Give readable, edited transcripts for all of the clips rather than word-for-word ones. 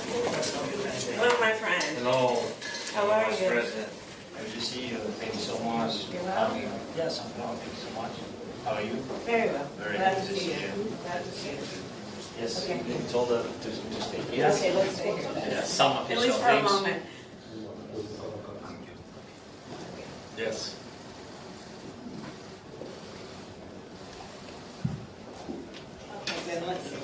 Hello, my friend. Hello. How are you? President. Good to see you. Thank you so much. You're well? Yes, I'm well. Thank you so much. How are you? Very well. Very Glad good to see you. Glad to see you. Yes, Okay. you told her to stay here. Okay, let's stay here. Yeah, some At official least for a things. moment. Yes. Okay, then let's see.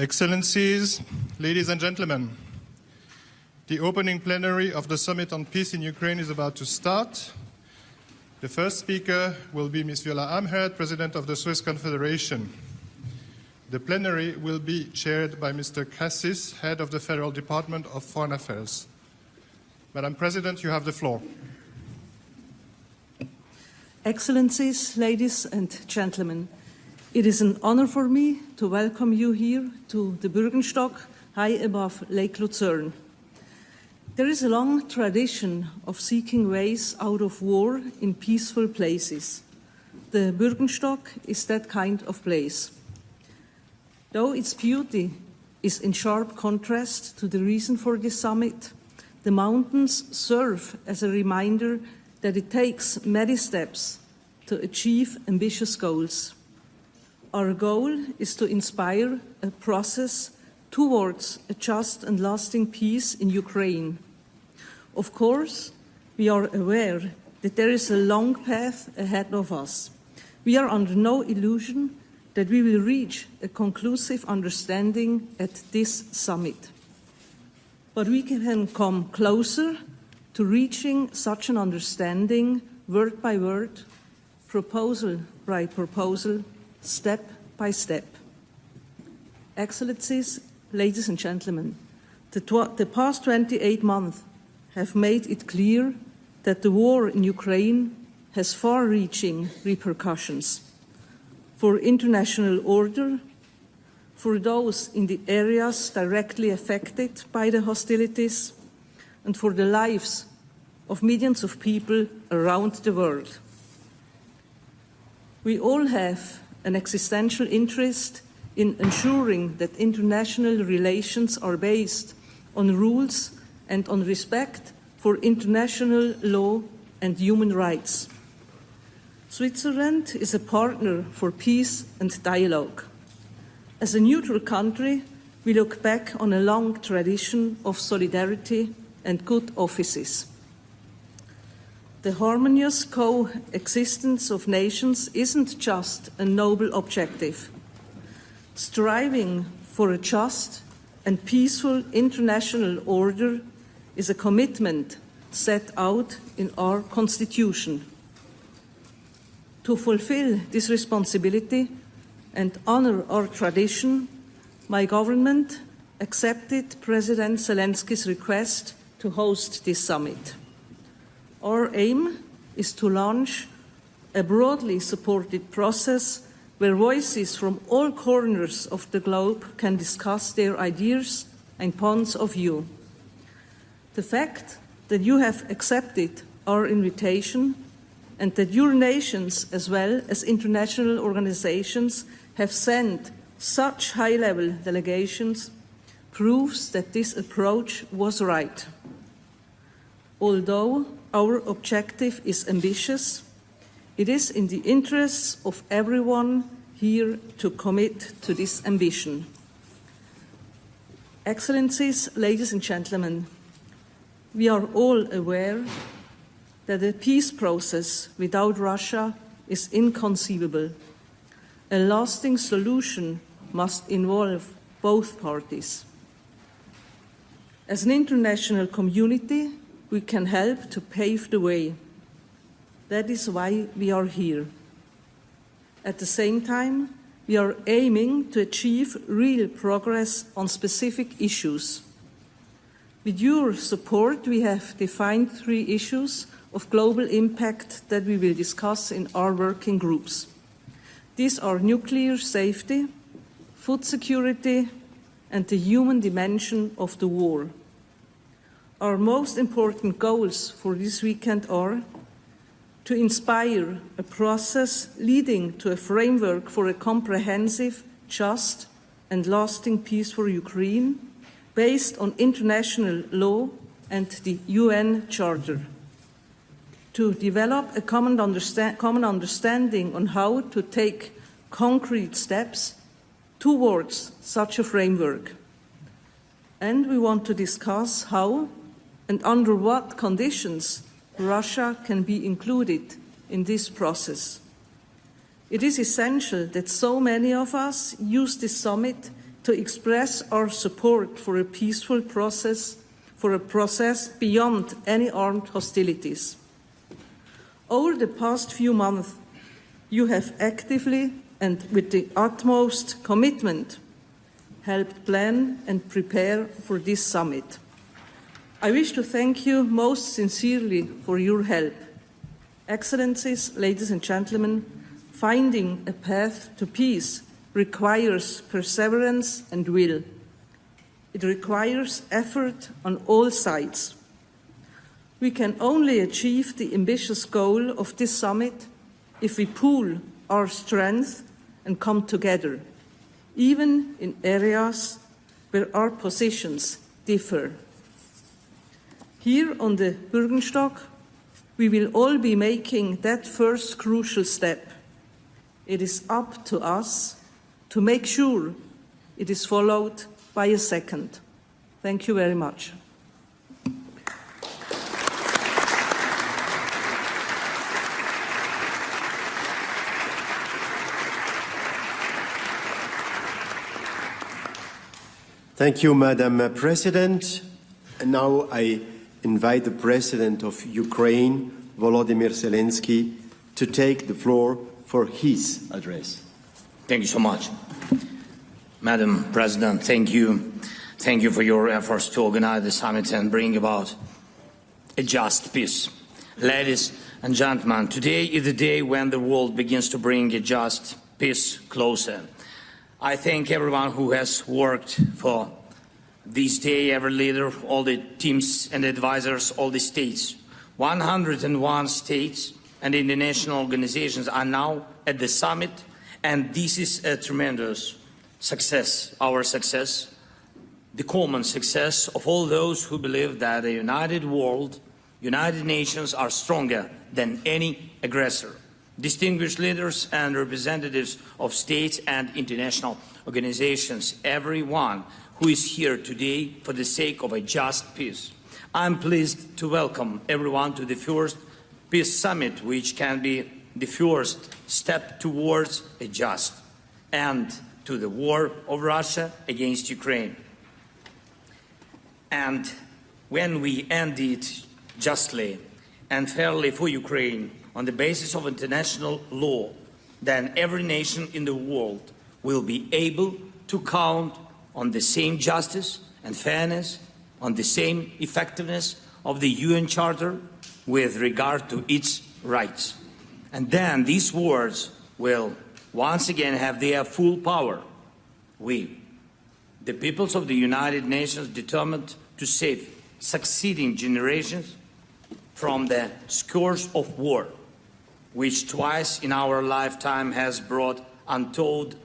Excellencies, ladies and gentlemen, the opening plenary of the Summit on Peace in Ukraine is about to start. The first speaker will be Ms. Viola Amherd, President of the Swiss Confederation. The plenary will be chaired by Mr. Cassis, Head of the Federal Department of Foreign Affairs. Madam President, you have the floor. Excellencies, ladies and gentlemen, it is an honor for me to welcome you here to the Bürgenstock, high above Lake Lucerne. There is a long tradition of seeking ways out of war in peaceful places. The Bürgenstock is that kind of place. Though its beauty is in sharp contrast to the reason for this summit, the mountains serve as a reminder that it takes many steps to achieve ambitious goals. Our goal is to inspire a process towards a just and lasting peace in Ukraine. Of course, we are aware that there is a long path ahead of us. We are under no illusion that we will reach a conclusive understanding at this summit. But we can come closer to reaching such an understanding word by word, proposal by proposal, step by step. Excellencies, ladies and gentlemen, the past 28 months have made it clear that the war in Ukraine has far-reaching repercussions for international order, for those in the areas directly affected by the hostilities, and for the lives of millions of people around the world. We all have an existential interest in ensuring that international relations are based on rules and on respect for international law and human rights. Switzerland is a partner for peace and dialogue. As a neutral country, we look back on a long tradition of solidarity and good offices. The harmonious coexistence of nations isn't just a noble objective. Striving for a just and peaceful international order is a commitment set out in our Constitution. To fulfill this responsibility and honor our tradition, my government accepted President Zelenskyy's request to host this summit. Our aim is to launch a broadly supported process where voices from all corners of the globe can discuss their ideas and points of view. The fact that you have accepted our invitation and that your nations, as well as international organizations, have sent such high-level delegations proves that this approach was right. Although our objective is ambitious, it is in the interests of everyone here to commit to this ambition. Excellencies, ladies and gentlemen, we are all aware that a peace process without Russia is inconceivable. A lasting solution must involve both parties. As an international community, we can help to pave the way. That is why we are here. At the same time, we are aiming to achieve real progress on specific issues. With your support, we have defined 3 issues of global impact that we will discuss in our working groups. These are nuclear safety, food security, and the human dimension of the war. Our most important goals for this weekend are to inspire a process leading to a framework for a comprehensive, just, and lasting peace for Ukraine based on international law and the UN Charter. To develop a common understanding on how to take concrete steps towards such a framework. And we want to discuss how and under what conditions Russia can be included in this process. It is essential that so many of us use this summit to to express our support for a peaceful process, for a process beyond any armed hostilities. Over the past few months, you have actively and with the utmost commitment helped plan and prepare for this summit. I wish to thank you most sincerely for your help. Excellencies, ladies and gentlemen, finding a path to peace requires perseverance and will. It requires effort on all sides. We can only achieve the ambitious goal of this summit if we pool our strength and come together, even in areas where our positions differ. Here on the Bürgenstock, we will all be making that first crucial step. It is up to us to make sure it is followed by a second. Thank you very much. Thank you, Madam President. And now I invite the President of Ukraine, Volodymyr Zelenskyy, to take the floor for his address. Thank you so much. Madam President, thank you. Thank you for your efforts to organize the summit and bring about a just peace. Ladies and gentlemen, today is the day when the world begins to bring a just peace closer. I thank everyone who has worked for this day, every leader, all the teams and advisors, all the states. 101 states and international organizations are now at the summit, and this is a tremendous success, our success, the common success of all those who believe that a united world, United Nations are stronger than any aggressor. Distinguished leaders and representatives of states and international organizations, everyone who is here today for the sake of a just peace. I'm pleased to welcome everyone to the first Peace Summit, which can be the first step towards a just end to the war of Russia against Ukraine. And when we end it justly and fairly for Ukraine on the basis of international law, then every nation in the world will be able to count on the same justice and fairness, on the same effectiveness of the UN Charter with regard to its rights. And then these words will once again have their full power. We, the peoples of the United Nations, determined to save succeeding generations from the scourge of war, which twice in our lifetime has brought untold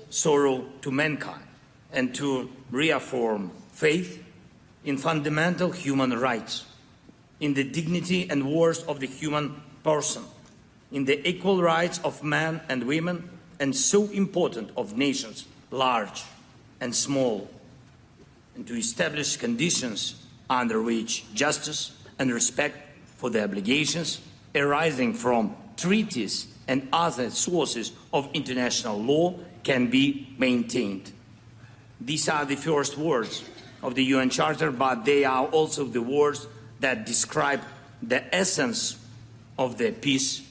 sorrow to mankind, and to reaffirm faith in fundamental human rights, in the dignity and worth of the human person, in the equal rights of men and women, and so important of nations, large and small, and to establish conditions under which justice and respect for the obligations arising from treaties and other sources of international law can be maintained. These are the first words of the UN Charter, but they are also the words that describe the essence of the peace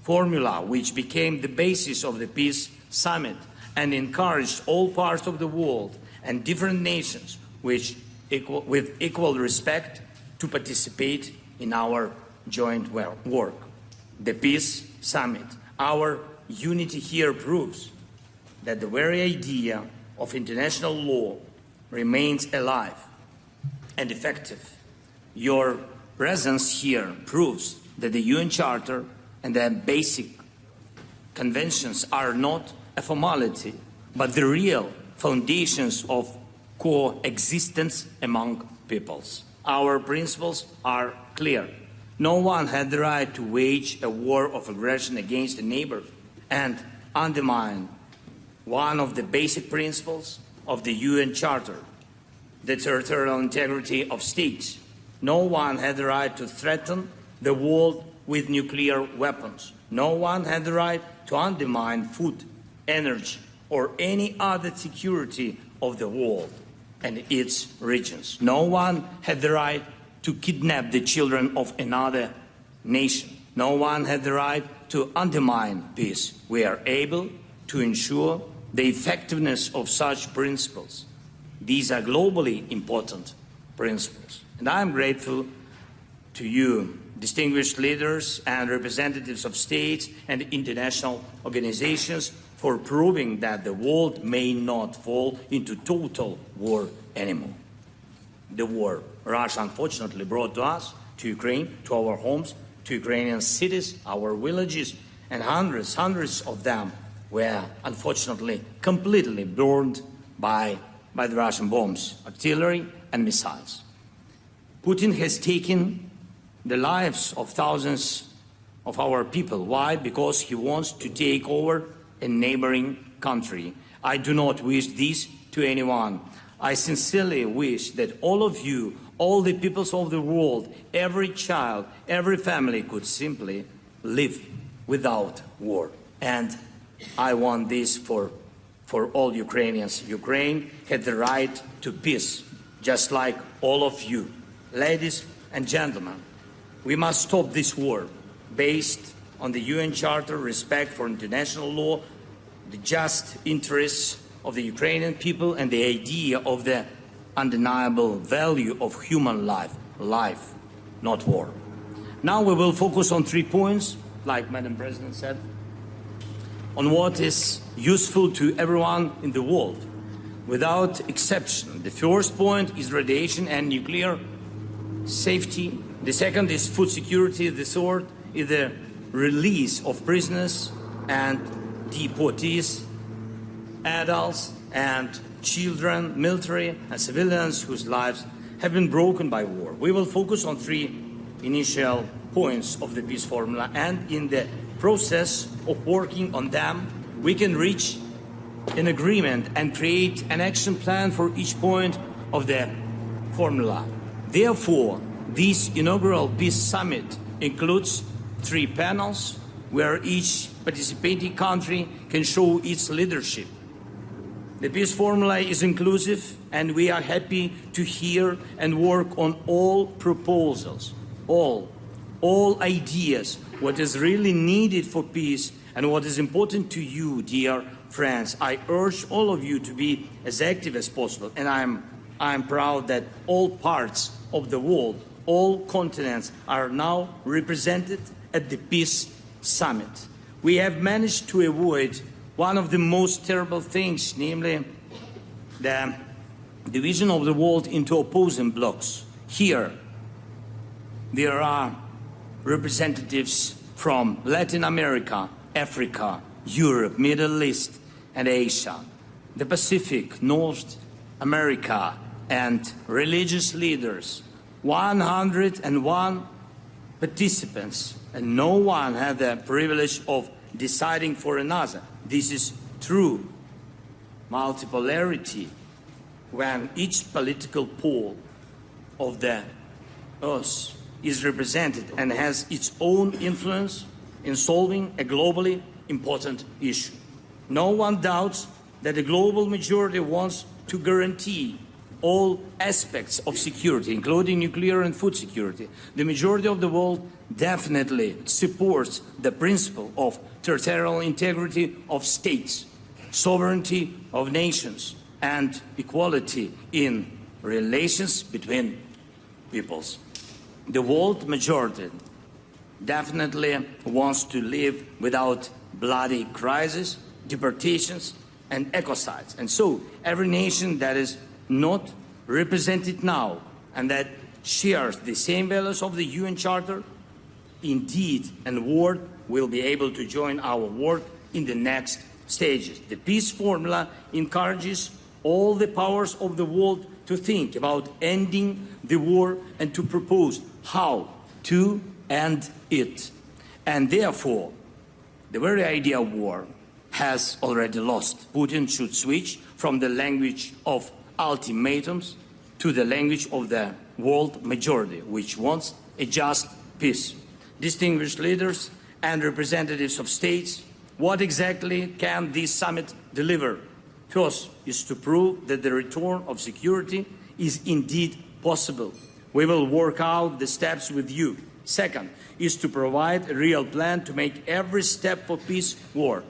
formula, which became the basis of the Peace Summit and encouraged all parts of the world and different nations with equal respect to participate in our joint work. The Peace Summit, our unity here proves that the very idea of international law remains alive and effective. Your presence here proves that the UN Charter and the basic conventions are not a formality, but the real foundations of coexistence among peoples. Our principles are clear. No one had the right to wage a war of aggression against a neighbor and undermine one of the basic principles of the UN Charter, the territorial integrity of states. No one had the right to threaten the world with nuclear weapons. No one had the right to undermine food, energy, or any other security of the world and its regions. No one had the right to kidnap the children of another nation. No one had the right to undermine peace. We are able to ensure the effectiveness of such principles. These are globally important principles. And I am grateful to you, distinguished leaders and representatives of states and international organizations, for proving that the world may not fall into total war anymore. The war Russia unfortunately brought to us, to Ukraine, to our homes, to Ukrainian cities, our villages, and hundreds of them were unfortunately completely burned by the Russian bombs, artillery, and missiles. Putin has taken the lives of thousands of our people. Why? Because he wants to take over a neighboring country. I do not wish this to anyone. I sincerely wish that all of you, all the peoples of the world, every child, every family could simply live without war. And I want this for all Ukrainians. Ukraine had the right to peace, just like all of you. Ladies and gentlemen, we must stop this war based on the UN Charter, respect for international law, the just interests of the Ukrainian people, and the idea of the undeniable value of human life, not war. Now we will focus on 3 points, like Madam President said, on what is useful to everyone in the world, without exception. The first point is radiation and nuclear safety. The second is food security. The third is the release of prisoners and deportees, adults and children, military and civilians whose lives have been broken by war. We will focus on 3 initial points of the peace formula, and in the process of working on them, we can reach an agreement and create an action plan for each point of the formula. Therefore, this inaugural peace summit includes 3 panels where each participating country can show its leadership. The peace formula is inclusive, and we are happy to hear and work on all proposals, all ideas, what is really needed for peace and what is important to you, dear friends. I urge all of you to be as active as possible, and I'm proud that all parts of the world, all continents are now represented at the Peace Summit. We have managed to avoid one of the most terrible things, namely the division of the world into opposing blocs. Here, there are representatives from Latin America, Africa, Europe, Middle East, and Asia, the Pacific, North America, and religious leaders. 101 participants, and no one had the privilege of deciding for another. This is true multipolarity, when each political pole of the earth is represented and has its own influence in solving a globally important issue. No one doubts that the global majority wants to guarantee all aspects of security, including nuclear and food security. The majority of the world definitely supports the principle of territorial integrity of states, sovereignty of nations, and equality in relations between peoples. The world majority definitely wants to live without bloody crises, deportations, and ecocides. And so every nation that is not represented now and that shares the same values of the UN Charter, indeed and word, will be able to join our work in the next stages. The peace formula encourages all the powers of the world to think about ending the war and to propose how to end it. And therefore, the very idea of war has already lost. Putin should switch from the language of ultimatums to the language of the world majority, which wants a just peace. Distinguished leaders and representatives of states, what exactly can this summit deliver. First is to prove that the return of security is indeed possible. We will work out the steps with you. Second is to provide a real plan to make every step for peace work,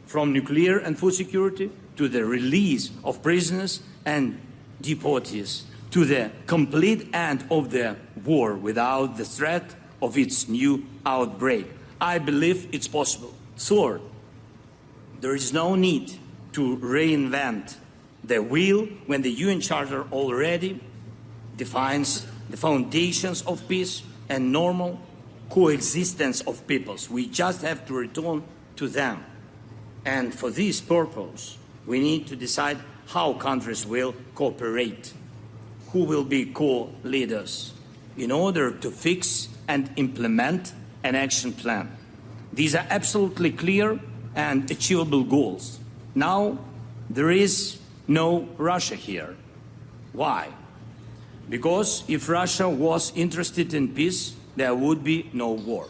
from nuclear and food security to the release of prisoners and deportees, to the complete end of the war without the threat of its new outbreak. I believe it's possible. Third, there is no need to reinvent the wheel when the UN Charter already defines the foundations of peace and normal coexistence of peoples. We just have to return to them. And for this purpose, we need to decide how countries will cooperate, who will be co-leaders, in order to fix and implement an action plan. These are absolutely clear and achievable goals. Now, there is no Russia here. Why? Because if Russia was interested in peace, there would be no war.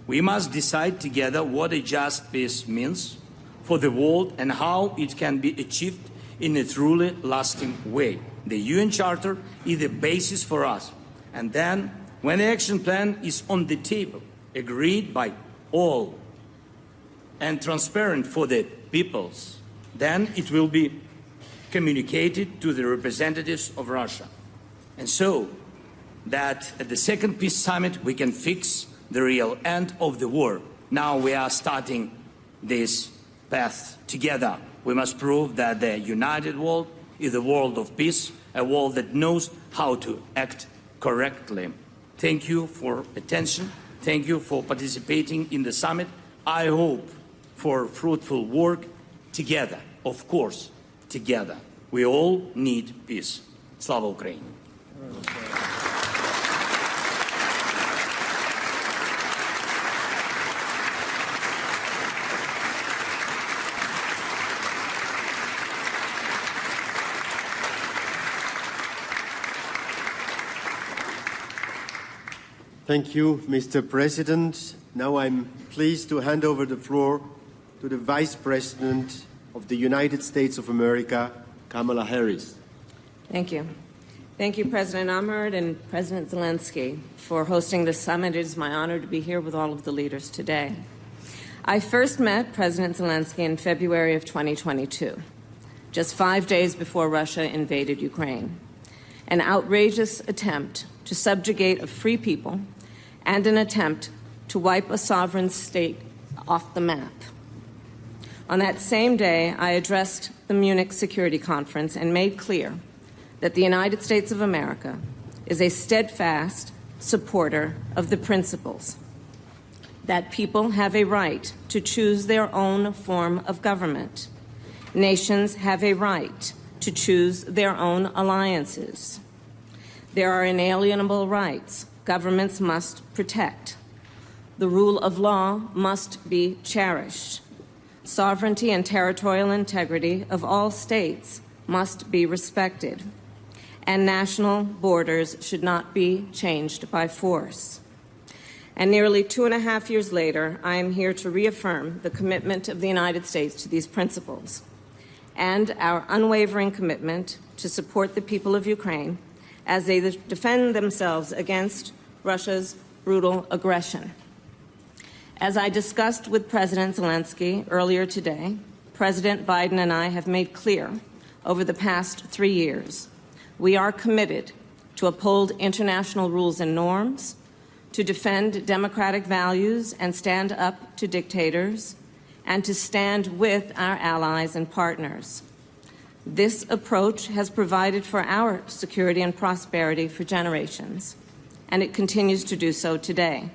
We must decide together what a just peace means for the world and how it can be achieved in a truly lasting way. The UN Charter is the basis for us. And then, when the action plan is on the table, agreed by all and transparent for the peoples, then it will be communicated to the representatives of Russia. And so that at the second peace summit we can fix the real end of the war. Now we are starting this path together. We must prove that the united world is a world of peace, a world that knows how to act correctly. Thank you for attention. Thank you for participating in the summit. I hope for fruitful work together, of course, together. We all need peace. Slava Ukraini! Thank you, Mr. President. Now I'm pleased to hand over the floor to the Vice President of the United States of America, Kamala Harris. Thank you. Thank you, President Ahmed and President Zelenskyy, for hosting this summit. It is my honor to be here with all of the leaders today. I first met President Zelenskyy in February of 2022, just 5 days before Russia invaded Ukraine. An outrageous attempt to subjugate a free people and an attempt to wipe a sovereign state off the map. On that same day, I addressed the Munich Security Conference and made clear that the United States of America is a steadfast supporter of the principles that people have a right to choose their own form of government. Nations have a right to choose their own alliances. There are inalienable rights governments must protect. The rule of law must be cherished. Sovereignty and territorial integrity of all states must be respected. And national borders should not be changed by force. And nearly 2.5 years later, I am here to reaffirm the commitment of the United States to these principles and our unwavering commitment to support the people of Ukraine as they defend themselves against Russia's brutal aggression. As I discussed with President Zelenskyy earlier today, President Biden and I have made clear over the past 3 years we are committed to uphold international rules and norms, to defend democratic values and stand up to dictators, and to stand with our allies and partners. This approach has provided for our security and prosperity for generations, and it continues to do so today.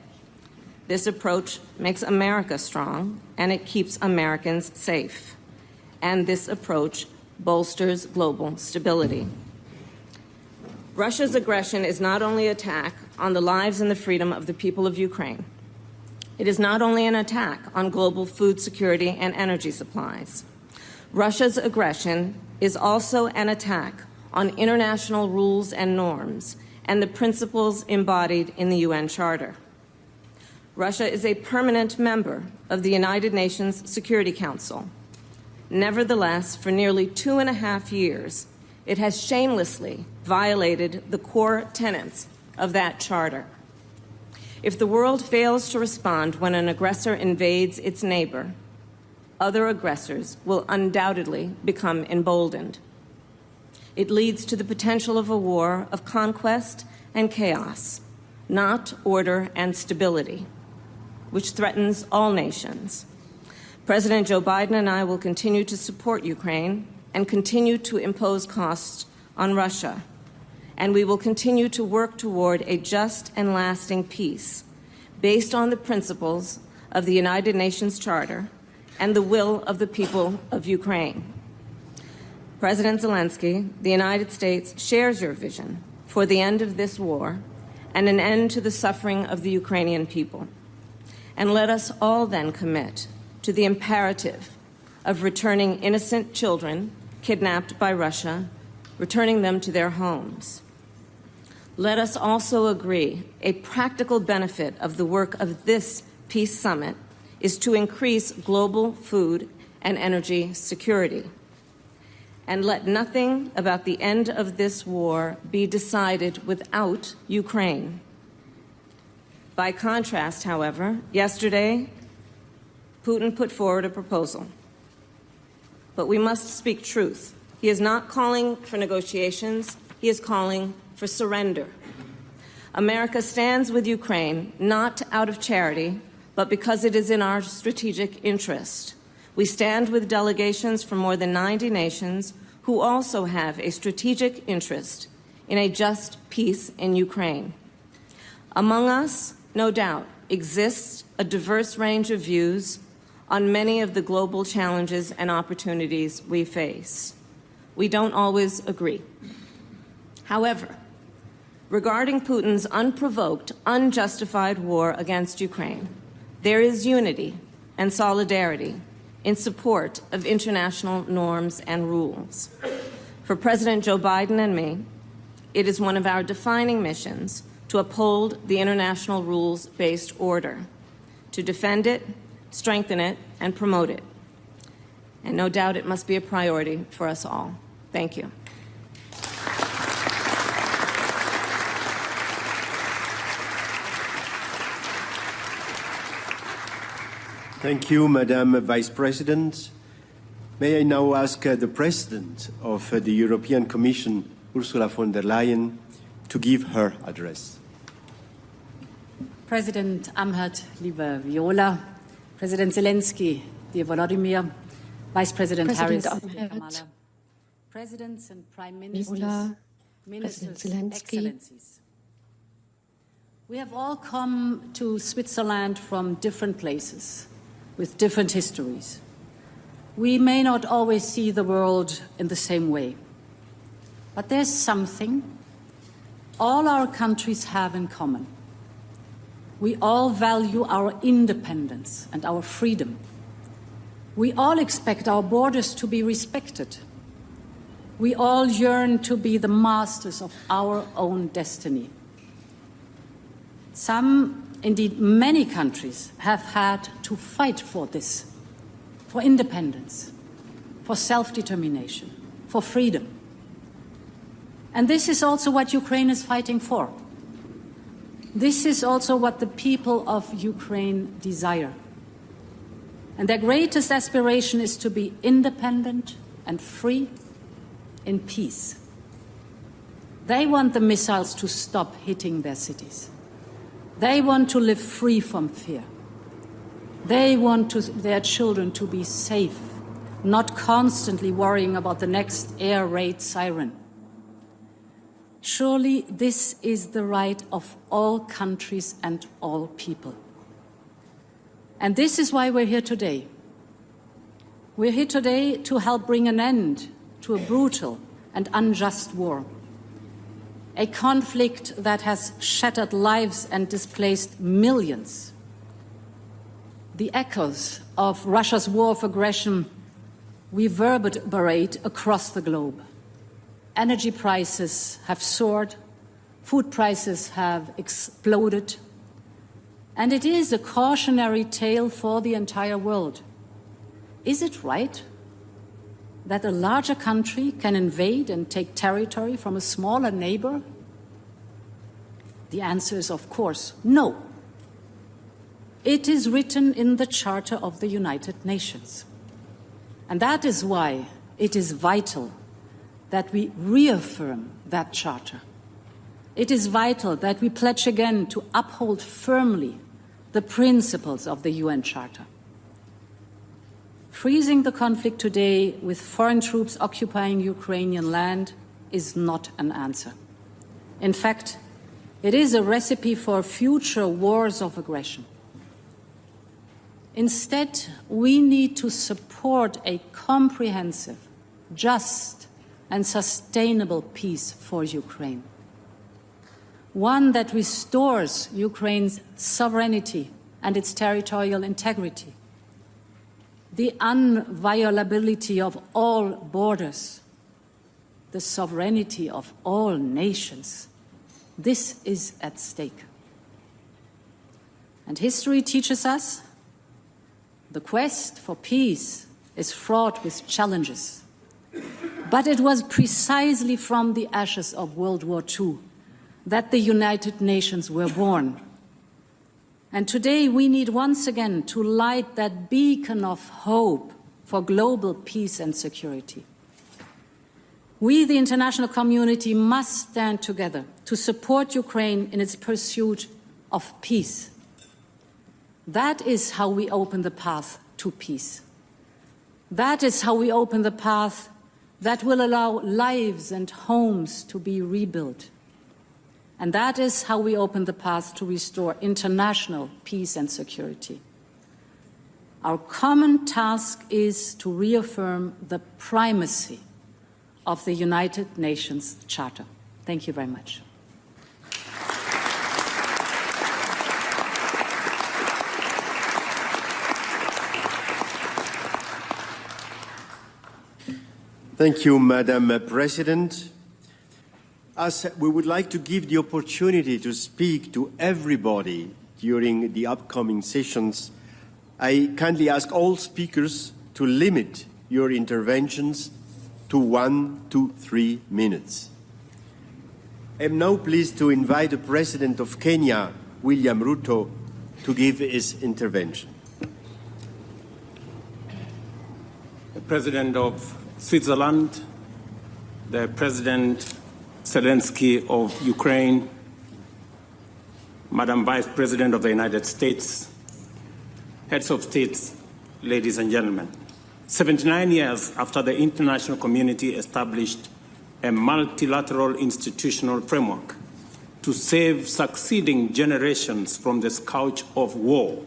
This approach makes America strong, and it keeps Americans safe. And this approach bolsters global stability. Russia's aggression is not only an attack on the lives and the freedom of the people of Ukraine. It is not only an attack on global food security and energy supplies. Russia's aggression is also an attack on international rules and norms and the principles embodied in the UN Charter. Russia is a permanent member of the United Nations Security Council. Nevertheless, for nearly 2.5 years, it has shamelessly violated the core tenets of that charter. If the world fails to respond when an aggressor invades its neighbor, other aggressors will undoubtedly become emboldened. It leads to the potential of a war of conquest and chaos, not order and stability, which threatens all nations. President Joe Biden and I will continue to support Ukraine and continue to impose costs on Russia. And we will continue to work toward a just and lasting peace based on the principles of the United Nations Charter and the will of the people of Ukraine. President Zelenskyy, the United States shares your vision for the end of this war and an end to the suffering of the Ukrainian people. And let us all then commit to the imperative of returning innocent children kidnapped by Russia, returning them to their homes. Let us also agree a practical benefit of the work of this peace summit is to increase global food and energy security. And let nothing about the end of this war be decided without Ukraine. By contrast, however, yesterday, Putin put forward a proposal. But we must speak truth. He is not calling for negotiations. He is calling for surrender. America stands with Ukraine not out of charity, but because it is in our strategic interest. We stand with delegations from more than 90 nations who also have a strategic interest in a just peace in Ukraine. Among us, no doubt, exists a diverse range of views on many of the global challenges and opportunities we face. We don't always agree. However, regarding Putin's unprovoked, unjustified war against Ukraine, there is unity and solidarity in support of international norms and rules. For President Joe Biden and me, it is one of our defining missions to uphold the international rules-based order, to defend it, strengthen it, and promote it. And no doubt it must be a priority for us all. Thank you. Thank you, Madam Vice President. May I now ask the President of the European Commission, Ursula von der Leyen, to give her address. President Amherd, liebe Viola, President Zelenskyy, dear Volodymyr, Vice President Harris, dear Kamala, Presidents and Prime Ministers, Viola, Ministers, President Zelenskyy. Excellencies. We have all come to Switzerland from different places, with different histories. We may not always see the world in the same way, but there's something all our countries have in common. We all value our independence and our freedom. We all expect our borders to be respected. We all yearn to be the masters of our own destiny. Some, indeed many countries, have had to fight for this, for independence, for self-determination, for freedom. And this is also what Ukraine is fighting for. This is also what the people of Ukraine desire. And their greatest aspiration is to be independent and free in peace. They want the missiles to stop hitting their cities. They want to live free from fear. They want their children to be safe, not constantly worrying about the next air raid siren. Surely this is the right of all countries and all people. And this is why we're here today. We're here today to help bring an end to a brutal and unjust war, a conflict that has shattered lives and displaced millions. The echoes of Russia's war of aggression reverberate across the globe. Energy prices have soared, food prices have exploded, and it is a cautionary tale for the entire world. Is it right that a larger country can invade and take territory from a smaller neighbor? The answer is, of course, no. It is written in the Charter of the United Nations. And that is why it is vital that we reaffirm that charter. It is vital that we pledge again to uphold firmly the principles of the UN Charter. Freezing the conflict today with foreign troops occupying Ukrainian land is not an answer. In fact, it is a recipe for future wars of aggression. Instead, we need to support a comprehensive, just, and sustainable peace for Ukraine. One that restores Ukraine's sovereignty and its territorial integrity, the inviolability of all borders, the sovereignty of all nations. This is at stake. And history teaches us the quest for peace is fraught with challenges. But it was precisely from the ashes of World War II that the United Nations were born. And today we need once again to light that beacon of hope for global peace and security. We, the international community, must stand together to support Ukraine in its pursuit of peace. That is how we open the path to peace. That is how we open the path that will allow lives and homes to be rebuilt. And that is how we open the path to restore international peace and security. Our common task is to reaffirm the primacy of the United Nations Charter. Thank you very much. Thank you, Madam President. As we would like to give the opportunity to speak to everybody during the upcoming sessions, I kindly ask all speakers to limit your interventions to 1 to 3 minutes. I am now pleased to invite the President of Kenya, William Ruto, to give his intervention. The President of Switzerland, the President Zelenskyy of Ukraine, Madam Vice President of the United States, heads of states, ladies and gentlemen. 79 years after the international community established a multilateral institutional framework to save succeeding generations from the scourge of war,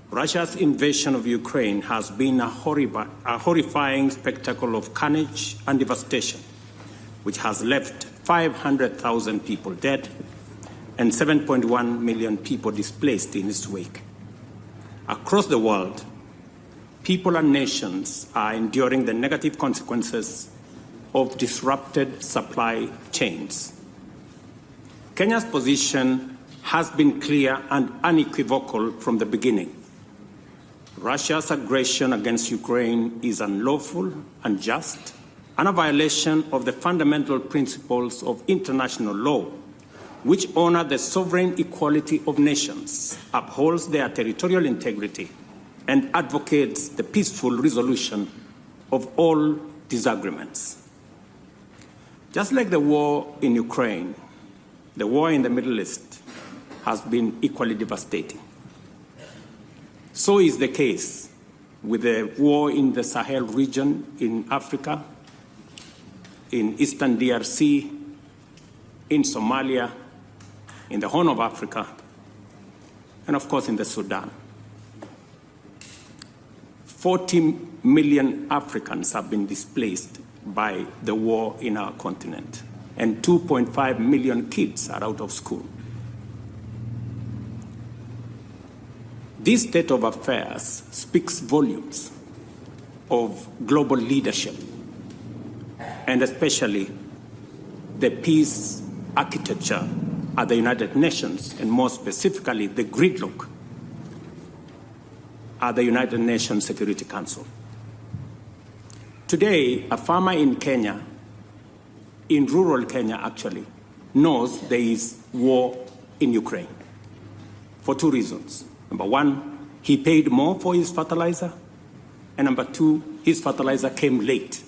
Russia's invasion of Ukraine has been a horrifying spectacle of carnage and devastation, which has left 500,000 people dead and 7.1 million people displaced in its wake. Across the world, people and nations are enduring the negative consequences of disrupted supply chains. Kenya's position has been clear and unequivocal from the beginning. Russia's aggression against Ukraine is unlawful, unjust, and a violation of the fundamental principles of international law, which honor the sovereign equality of nations, upholds their territorial integrity, and advocates the peaceful resolution of all disagreements. Just like the war in Ukraine, the war in the Middle East has been equally devastating. So is the case with the war in the Sahel region in Africa, in Eastern DRC, in Somalia, in the Horn of Africa, and of course in the Sudan. 40 million Africans have been displaced by the war in our continent, and 2.5 million kids are out of school. This state of affairs speaks volumes of global leadership, and especially the peace architecture at the United Nations, and more specifically, the gridlock at the United Nations Security Council. Today, a farmer in Kenya, in rural Kenya actually, knows there is war in Ukraine for two reasons. Number one, he paid more for his fertilizer, and number two, his fertilizer came late.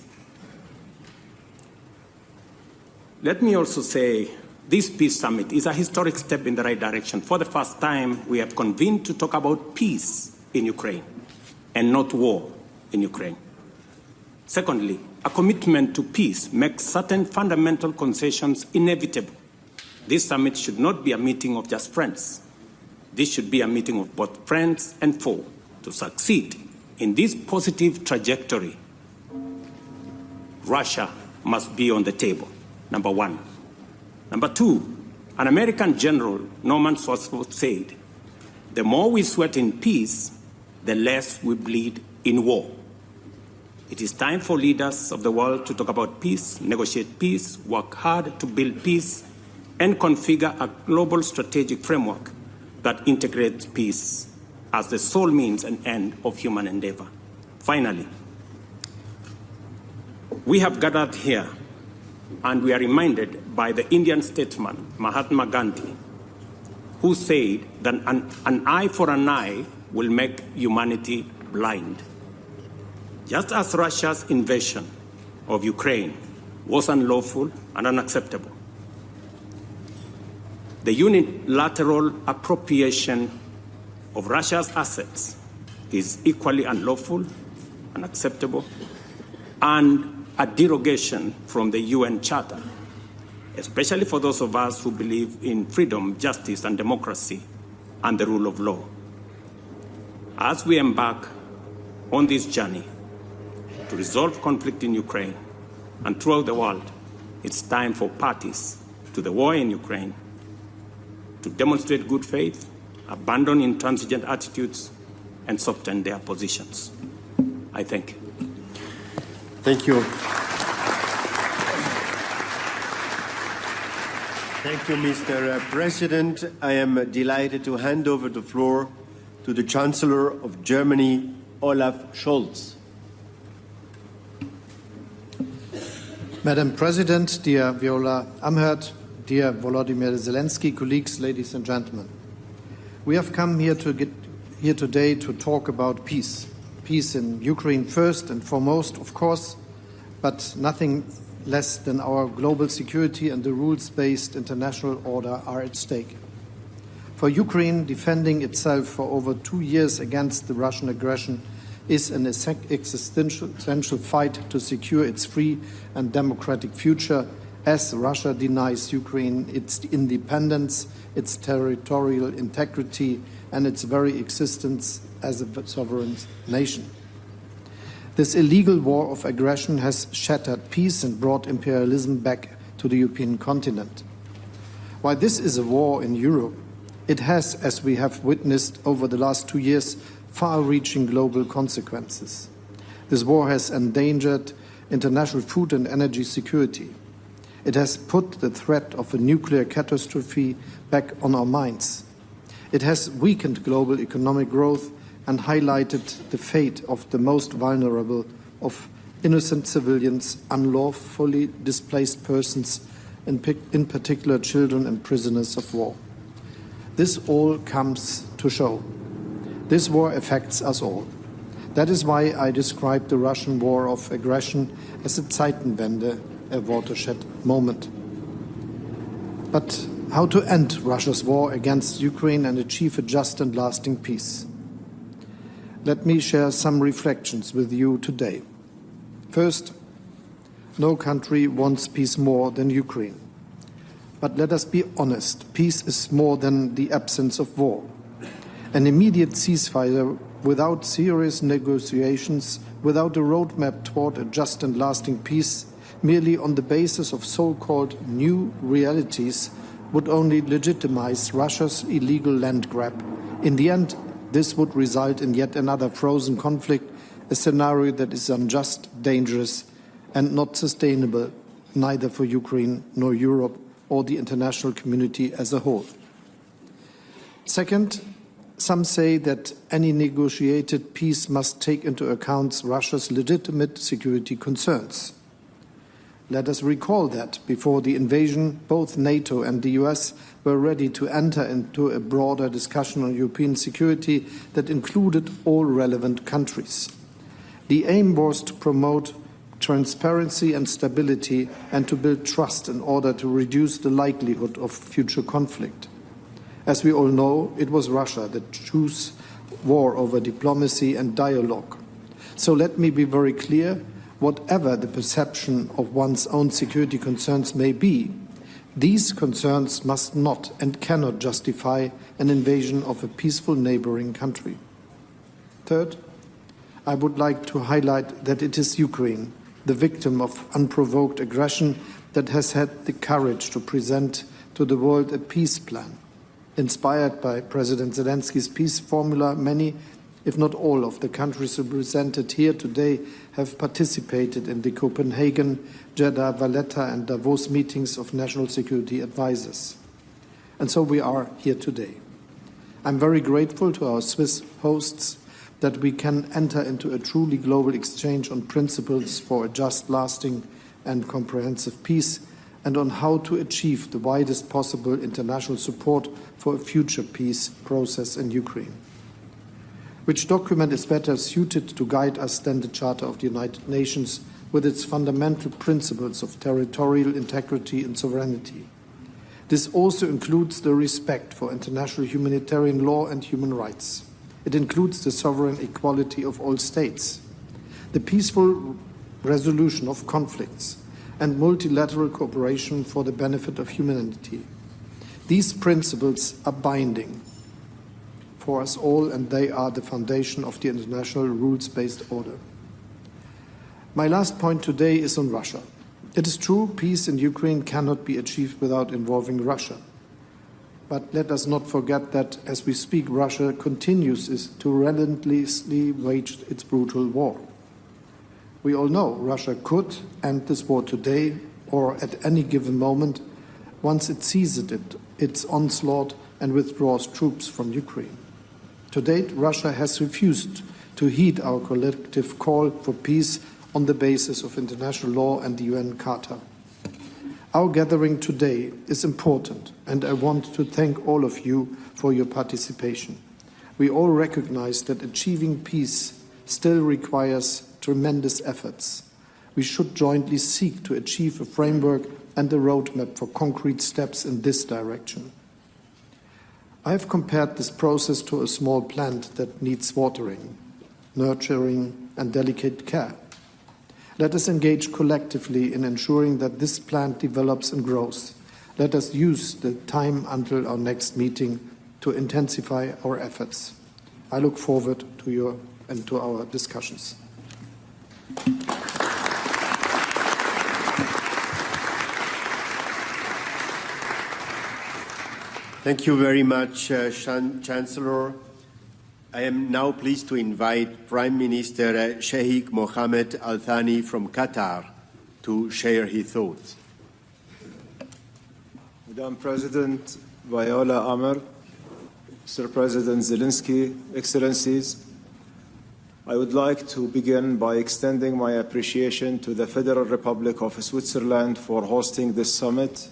Let me also say this peace summit is a historic step in the right direction. For the first time, we have convened to talk about peace in Ukraine and not war in Ukraine. Secondly, a commitment to peace makes certain fundamental concessions inevitable. This summit should not be a meeting of just friends. This should be a meeting of both friends and foe. To succeed in this positive trajectory, Russia must be on the table, number one. Number two, an American general, Norman Swartzwell, said, the more we sweat in peace, the less we bleed in war. It is time for leaders of the world to talk about peace, negotiate peace, work hard to build peace, and configure a global strategic framework that integrates peace as the sole means and end of human endeavor. Finally, we have gathered here and we are reminded by the Indian statesman Mahatma Gandhi, who said that an eye for an eye will make humanity blind. Just as Russia's invasion of Ukraine was unlawful and unacceptable, the unilateral appropriation of Russia's assets is equally unlawful, unacceptable, and a derogation from the UN Charter, especially for those of us who believe in freedom, justice, and democracy, and the rule of law. As we embark on this journey to resolve conflict in Ukraine and throughout the world, it's time for parties to the war in Ukraine to demonstrate good faith, abandon intransigent attitudes, and soften their positions. I thank you. Thank you. Thank you, Mr. President. I am delighted to hand over the floor to the Chancellor of Germany, Olaf Scholz. Madam President, dear Viola Amherd, dear Volodymyr Zelenskyy, colleagues, ladies and gentlemen. We have come here today to talk about peace. Peace in Ukraine first and foremost, of course, but nothing less than our global security and the rules-based international order are at stake. For Ukraine, defending itself for over 2 years against the Russian aggression is an existential fight to secure its free and democratic future, as Russia denies Ukraine its independence, its territorial integrity, and its very existence as a sovereign nation. This illegal war of aggression has shattered peace and brought imperialism back to the European continent. While this is a war in Europe, it has, as we have witnessed over the last 2 years, far-reaching global consequences. This war has endangered international food and energy security. It has put the threat of a nuclear catastrophe back on our minds. It has weakened global economic growth and highlighted the fate of the most vulnerable of innocent civilians, unlawfully displaced persons, in particular children and prisoners of war. This all comes to show. This war affects us all. That is why I describe the Russian war of aggression as a Zeitenwende, a watershed moment. But how to end Russia's war against Ukraine and achieve a just and lasting peace? Let me share some reflections with you today. First, no country wants peace more than Ukraine. But let us be honest, peace is more than the absence of war. An immediate ceasefire without serious negotiations, without a roadmap toward a just and lasting peace, merely on the basis of so-called new realities, would only legitimize Russia's illegal land grab. In the end, this would result in yet another frozen conflict, a scenario that is unjust, dangerous, and not sustainable, neither for Ukraine nor Europe or the international community as a whole. Second, Some say that any negotiated peace must take into account Russia's legitimate security concerns. Let us recall that before the invasion, both NATO and the US were ready to enter into a broader discussion on European security that included all relevant countries. The aim was to promote transparency and stability and to build trust in order to reduce the likelihood of future conflict. As we all know, it was Russia that chose war over diplomacy and dialogue. So let me be very clear. Whatever the perception of one's own security concerns may be, these concerns must not and cannot justify an invasion of a peaceful neighboring country. Third, I would like to highlight that it is Ukraine, the victim of unprovoked aggression, that has had the courage to present to the world a peace plan. Inspired by President Zelensky's peace formula, many, if not all, of the countries represented here today have participated in the Copenhagen, Jeddah, Valletta and Davos meetings of national security advisors. And so we are here today. I'm very grateful to our Swiss hosts that we can enter into a truly global exchange on principles for a just, lasting and comprehensive peace and on how to achieve the widest possible international support for a future peace process in Ukraine. Which document is better suited to guide us than the Charter of the United Nations with its fundamental principles of territorial integrity and sovereignty? This also includes the respect for international humanitarian law and human rights. It includes the sovereign equality of all states, the peaceful resolution of conflicts, and multilateral cooperation for the benefit of humanity. These principles are binding for us all, and they are the foundation of the international rules-based order. My last point today is on Russia. It is true, peace in Ukraine cannot be achieved without involving Russia. But let us not forget that, as we speak, Russia continues to relentlessly wage its brutal war. We all know Russia could end this war today or at any given moment once it ceases its onslaught and withdraws troops from Ukraine. To date, Russia has refused to heed our collective call for peace on the basis of international law and the UN Charter. Our gathering today is important, and I want to thank all of you for your participation. We all recognize that achieving peace still requires tremendous efforts. We should jointly seek to achieve a framework and a roadmap for concrete steps in this direction. I have compared this process to a small plant that needs watering, nurturing, and delicate care. Let us engage collectively in ensuring that this plant develops and grows. Let us use the time until our next meeting to intensify our efforts. I look forward to your and to our discussions. Thank you very much, Chancellor. I am now pleased to invite Prime Minister Sheikh Mohammed Al Thani from Qatar to share his thoughts. Madam President Viola Amr, Sir President Zelenskyy, Excellencies, I would like to begin by extending my appreciation to the Federal Republic of Switzerland for hosting this summit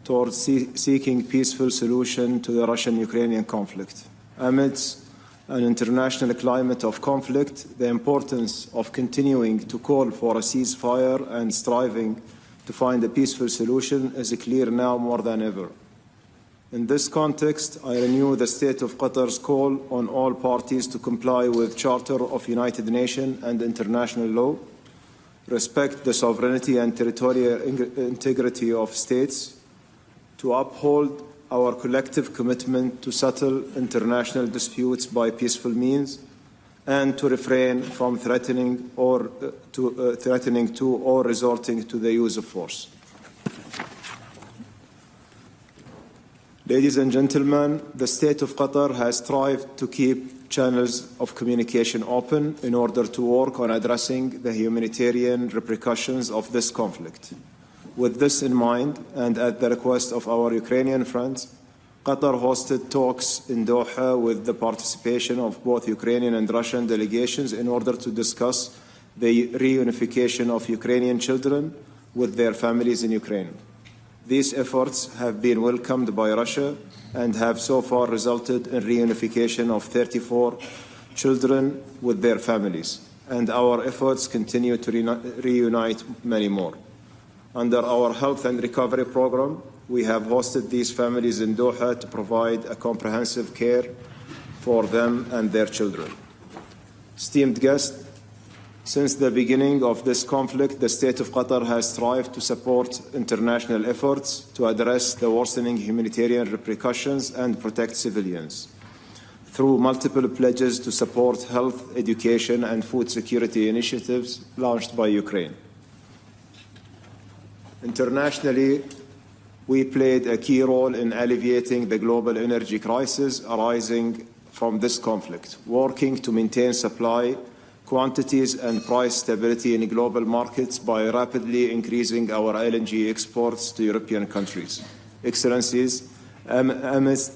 towards seeking peaceful solution to the Russian-Ukrainian conflict. Amidst an international climate of conflict, the importance of continuing to call for a ceasefire and striving to find a peaceful solution is clear now more than ever. In this context, I renew the State of Qatar's call on all parties to comply with Charter of United Nations and international law, respect the sovereignty and territorial integrity of states, to uphold our collective commitment to settle international disputes by peaceful means, and to refrain from threatening to or resorting to the use of force. Ladies and gentlemen, the State of Qatar has strived to keep channels of communication open in order to work on addressing the humanitarian repercussions of this conflict. With this in mind, and at the request of our Ukrainian friends, Qatar hosted talks in Doha with the participation of both Ukrainian and Russian delegations in order to discuss the reunification of Ukrainian children with their families in Ukraine. These efforts have been welcomed by Russia and have so far resulted in reunification of 34 children with their families, and our efforts continue to reunite many more. Under our Health and Recovery Program, we have hosted these families in Doha to provide a comprehensive care for them and their children. Esteemed guests, since the beginning of this conflict, the State of Qatar has strived to support international efforts to address the worsening humanitarian repercussions and protect civilians through multiple pledges to support health, education, and food security initiatives launched by Ukraine. Internationally, we played a key role in alleviating the global energy crisis arising from this conflict, working to maintain supply quantities and price stability in global markets by rapidly increasing our LNG exports to European countries. Excellencies, amidst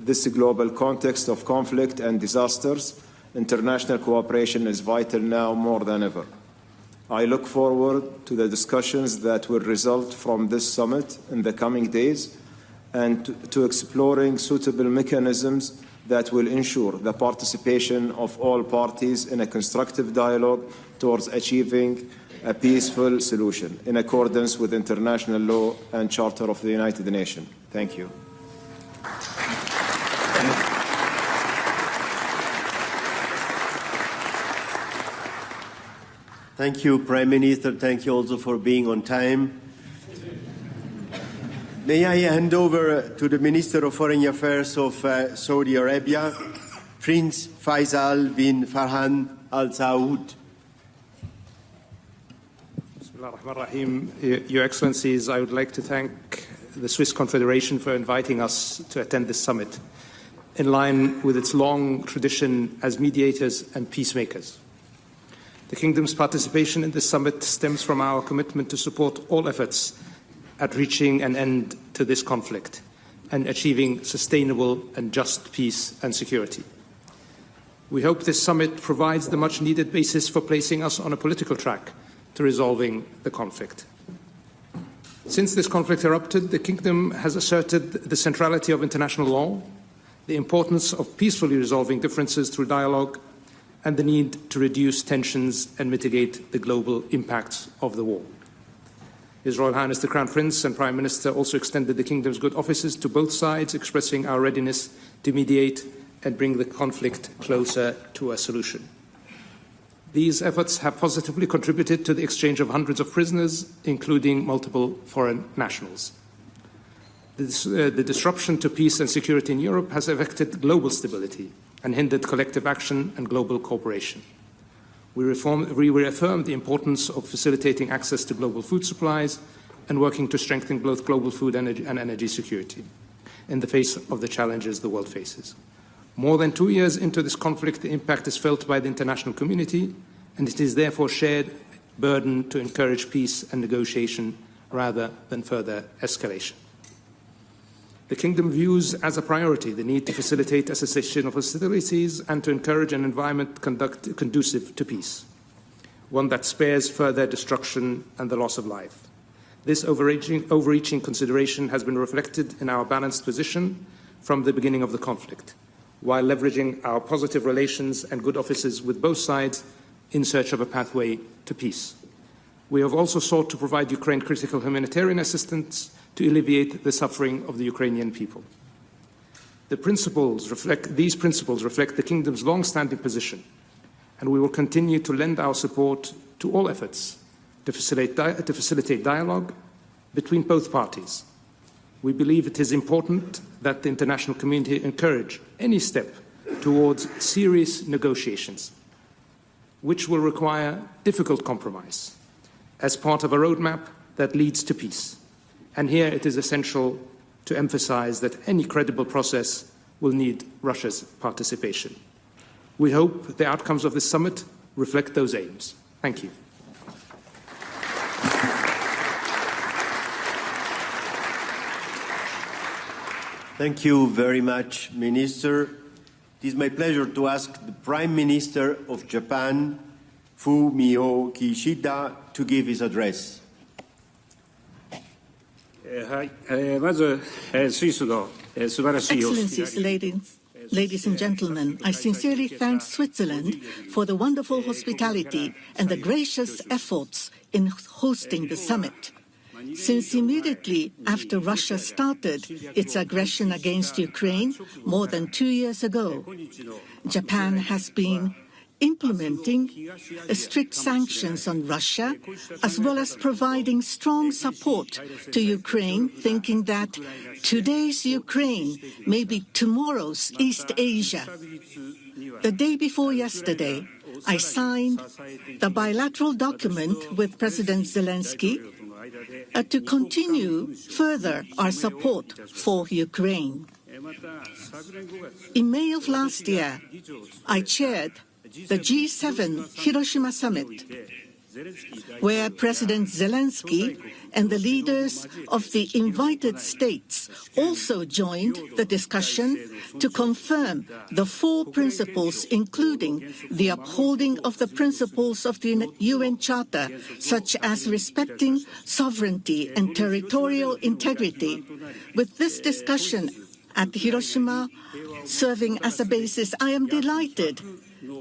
this global context of conflict and disasters, international cooperation is vital now more than ever. I look forward to the discussions that will result from this summit in the coming days and to exploring suitable mechanisms that will ensure the participation of all parties in a constructive dialogue towards achieving a peaceful solution in accordance with international law and Charter of the United Nations. Thank you. Thank you, Prime Minister. Thank you also for being on time. May I hand over to the Minister of Foreign Affairs of Saudi Arabia, Prince Faisal bin Farhan Al Saud. Your Excellencies, I would like to thank the Swiss Confederation for inviting us to attend this summit, in line with its long tradition as mediators and peacemakers. The Kingdom's participation in this summit stems from our commitment to support all efforts at reaching an end to this conflict and achieving sustainable and just peace and security. We hope this summit provides the much-needed basis for placing us on a political track to resolving the conflict. Since this conflict erupted, the Kingdom has asserted the centrality of international law, the importance of peacefully resolving differences through dialogue, and the need to reduce tensions and mitigate the global impacts of the war. His Royal Highness the Crown Prince and Prime Minister also extended the Kingdom's good offices to both sides, expressing our readiness to mediate and bring the conflict closer to a solution. These efforts have positively contributed to the exchange of hundreds of prisoners, including multiple foreign nationals. The disruption to peace and security in Europe has affected global stability and hindered collective action and global cooperation. We reaffirm the importance of facilitating access to global food supplies and working to strengthen both global food and energy security in the face of the challenges the world faces. More than 2 years into this conflict, the impact is felt by the international community, and it is therefore a shared burden to encourage peace and negotiation rather than further escalation. The Kingdom views as a priority the need to facilitate a cessation of hostilities and to encourage an environment conducive to peace, one that spares further destruction and the loss of life. This overreaching consideration has been reflected in our balanced position from the beginning of the conflict, while leveraging our positive relations and good offices with both sides in search of a pathway to peace. We have also sought to provide Ukraine critical humanitarian assistance to alleviate the suffering of the Ukrainian people. These principles reflect the Kingdom's long-standing position, and we will continue to lend our support to all efforts to facilitate dialogue between both parties. We believe it is important that the international community encourage any step towards serious negotiations, which will require difficult compromise as part of a roadmap that leads to peace. And here it is essential to emphasize that any credible process will need Russia's participation. We hope the outcomes of this summit reflect those aims. Thank you. Thank you very much, Minister. It is my pleasure to ask the Prime Minister of Japan, Fumio Kishida, to give his address. Excellencies, ladies and gentlemen, I sincerely thank Switzerland for the wonderful hospitality and the gracious efforts in hosting the summit. Since immediately after Russia started its aggression against Ukraine more than 2 years ago, Japan has been implementing strict sanctions on Russia, as well as providing strong support to Ukraine, thinking that today's Ukraine may be tomorrow's East Asia. The day before yesterday, I signed the bilateral document with President Zelenskyy to continue further our support for Ukraine. In May of last year, I chaired the G7 Hiroshima Summit, where President Zelenskyy and the leaders of the invited states also joined the discussion to confirm the 4 principles, including the upholding of the principles of the UN Charter, such as respecting sovereignty and territorial integrity. With this discussion at Hiroshima serving as a basis, I am delighted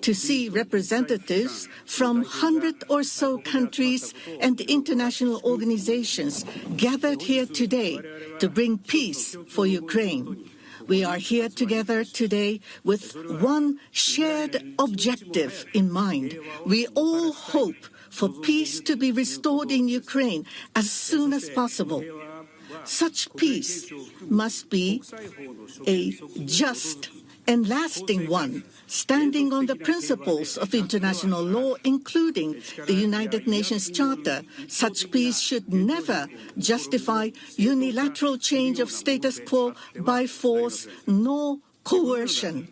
to see representatives from 100 or so countries and international organizations gathered here today to bring peace for Ukraine. We are here together today with one shared objective in mind. We all hope for peace to be restored in Ukraine as soon as possible. Such peace must be a just and lasting one, standing on the principles of international law, including the United Nations Charter. Such peace should never justify unilateral change of status quo by force nor coercion.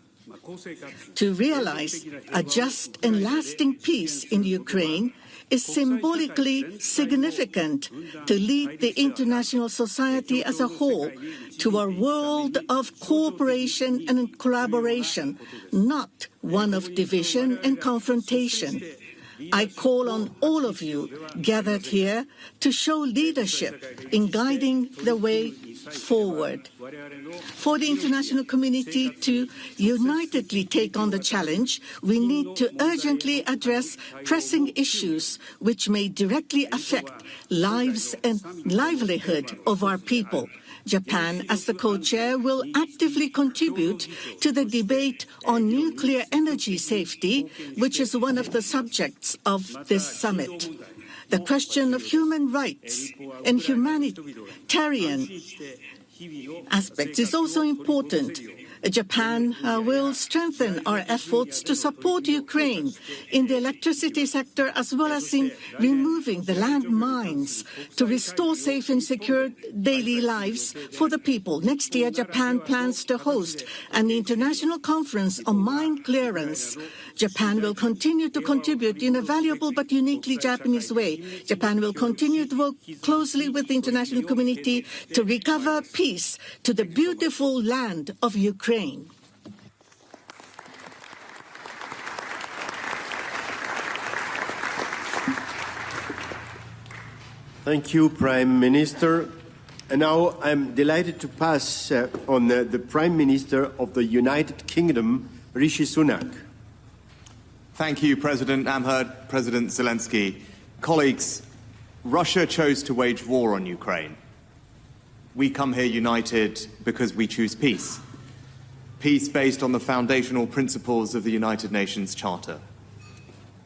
To realize a just and lasting peace in Ukraine is symbolically significant to lead the international society as a whole to a world of cooperation and collaboration, not one of division and confrontation. I call on all of you gathered here to show leadership in guiding the way forward. For the international community to unitedly take on the challenge, we need to urgently address pressing issues which may directly affect lives and livelihood of our people. Japan, as the co-chair, will actively contribute to the debate on nuclear energy safety, which is one of the subjects of this summit. The question of human rights and humanitarian aspects is also important. Japan will strengthen our efforts to support Ukraine in the electricity sector, as well as in removing the landmines to restore safe and secure daily lives for the people. Next year, Japan plans to host an international conference on mine clearance. Japan will continue to contribute in a valuable but uniquely Japanese way. Japan will continue to work closely with the international community to recover peace to the beautiful land of Ukraine. Thank you, Prime Minister. And now I'm delighted to pass on the Prime Minister of the United Kingdom, Rishi Sunak. Thank you, President Amherd, President Zelenskyy. Colleagues, Russia chose to wage war on Ukraine. We come here united because we choose peace. Peace based on the foundational principles of the United Nations Charter.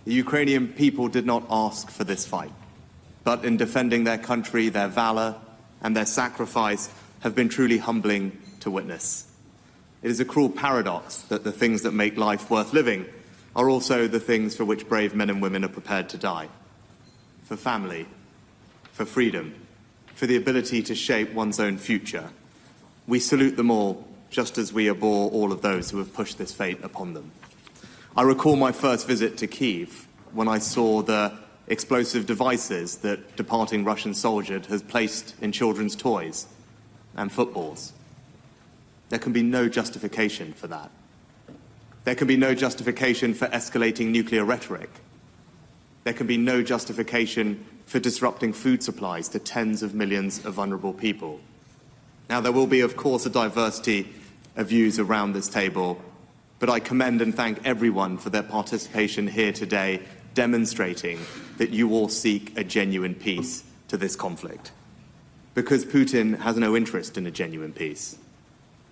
The Ukrainian people did not ask for this fight, but in defending their country, their valor and their sacrifice have been truly humbling to witness. It is a cruel paradox that the things that make life worth living are also the things for which brave men and women are prepared to die. For family, for freedom, for the ability to shape one's own future. We salute them all, just as we abhor all of those who have pushed this fate upon them. I recall my first visit to Kyiv when I saw the explosive devices that departing Russian soldiers had placed in children's toys and footballs. There can be no justification for that. There can be no justification for escalating nuclear rhetoric. There can be no justification for disrupting food supplies to tens of millions of vulnerable people. Now, there will be, of course, a diversity of views around this table, but I commend and thank everyone for their participation here today, demonstrating that you all seek a genuine peace to this conflict. Because Putin has no interest in a genuine peace.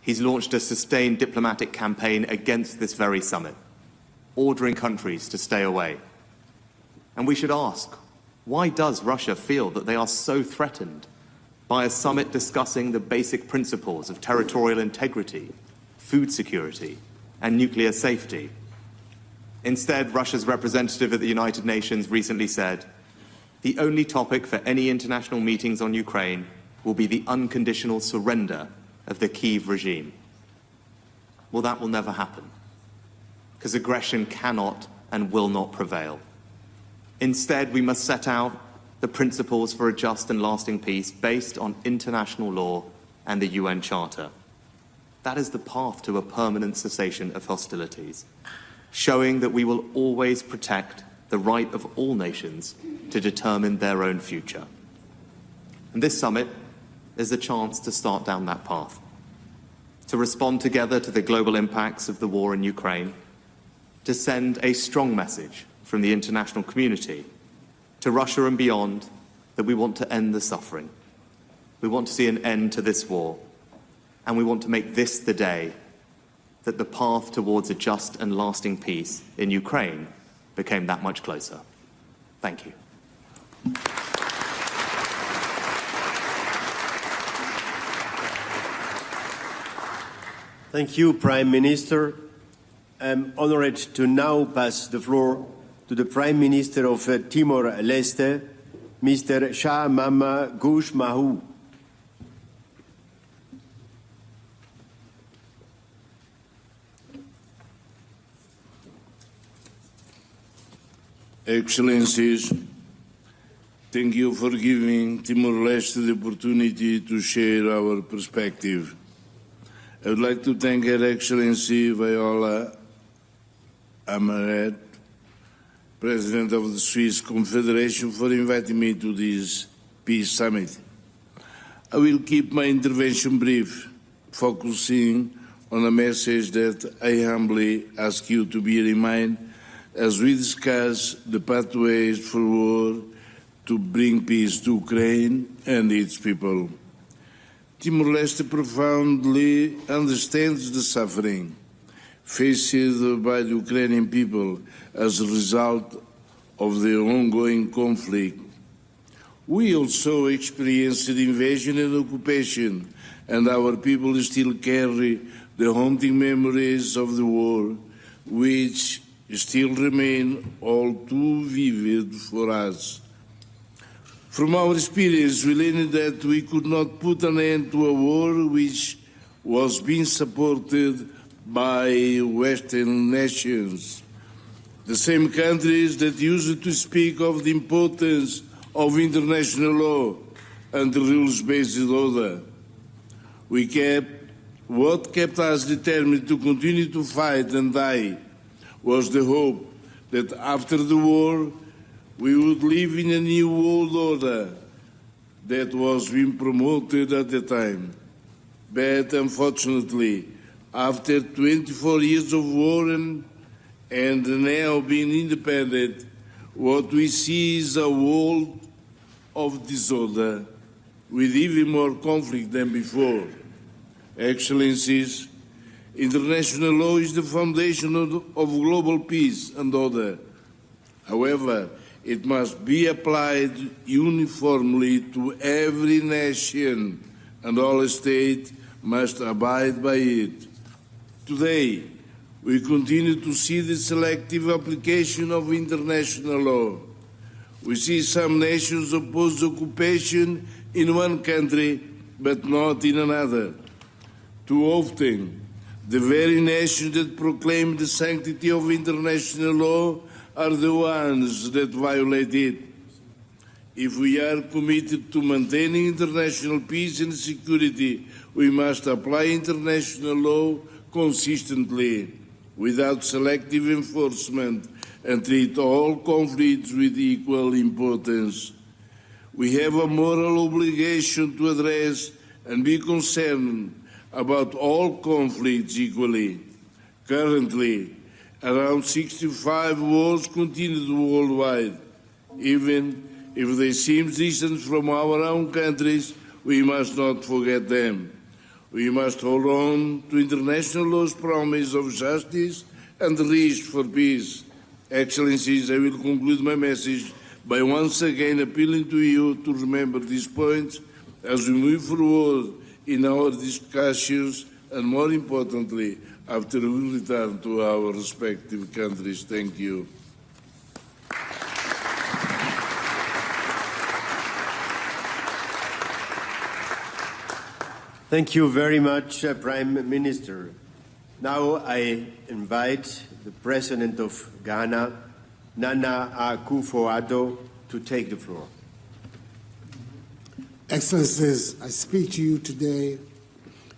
He's launched a sustained diplomatic campaign against this very summit, ordering countries to stay away. And we should ask, why does Russia feel that they are so threatened by a summit discussing the basic principles of territorial integrity, food security, and nuclear safety? Instead, Russia's representative at the United Nations recently said, the only topic for any international meetings on Ukraine will be the unconditional surrender of the Kyiv regime. Well, that will never happen, because aggression cannot and will not prevail. Instead, we must set out the principles for a just and lasting peace based on international law and the UN Charter. That is the path to a permanent cessation of hostilities, showing that we will always protect the right of all nations to determine their own future. And this summit is the chance to start down that path, to respond together to the global impacts of the war in Ukraine, to send a strong message from the international community to Russia and beyond that we want to end the suffering. We want to see an end to this war, and we want to make this the day that the path towards a just and lasting peace in Ukraine became that much closer. Thank you. Thank you, Prime Minister. I'm honored to now pass the floor to the Prime Minister of Timor-Leste, Mr. Shah Mama Gush Mahu. Excellencies, thank you for giving Timor-Leste the opportunity to share our perspective. I would like to thank Her Excellency Viola Amherd, President of the Swiss Confederation, for inviting me to this Peace Summit. I will keep my intervention brief, focusing on a message that I humbly ask you to bear in mind as we discuss the pathways forward to bring peace to Ukraine and its people. Timor-Leste profoundly understands the suffering faced by the Ukrainian people as a result of the ongoing conflict. We also experienced the invasion and occupation, and our people still carry the haunting memories of the war, which still remain all too vivid for us. From our experience, we learned that we could not put an end to a war which was being supported by Western nations, the same countries that used to speak of the importance of international law and the rules-based order. What kept us determined to continue to fight and die was the hope that after the war we would live in a new world order that was being promoted at the time. But unfortunately, after 24 years of war and now being independent, what we see is a world of disorder with even more conflict than before. Excellencies, international law is the foundation of global peace and order. However, it must be applied uniformly to every nation, and all states must abide by it. Today, we continue to see the selective application of international law. We see some nations oppose occupation in one country, but not in another. Too often, the very nations that proclaim the sanctity of international law are the ones that violate it. If we are committed to maintaining international peace and security, we must apply international law consistently, without selective enforcement, and treat all conflicts with equal importance. We have a moral obligation to address and be concerned about all conflicts equally. Currently, around 65 wars continue worldwide. Even if they seem distant from our own countries, we must not forget them. We must hold on to international law's promise of justice and reach for peace. Excellencies, I will conclude my message by once again appealing to you to remember these points as we move forward in our discussions and, more importantly, after we return to our respective countries. Thank you. Thank you very much, Prime Minister. Now I invite the President of Ghana, Nana Akufo-Addo, to take the floor. Excellencies, I speak to you today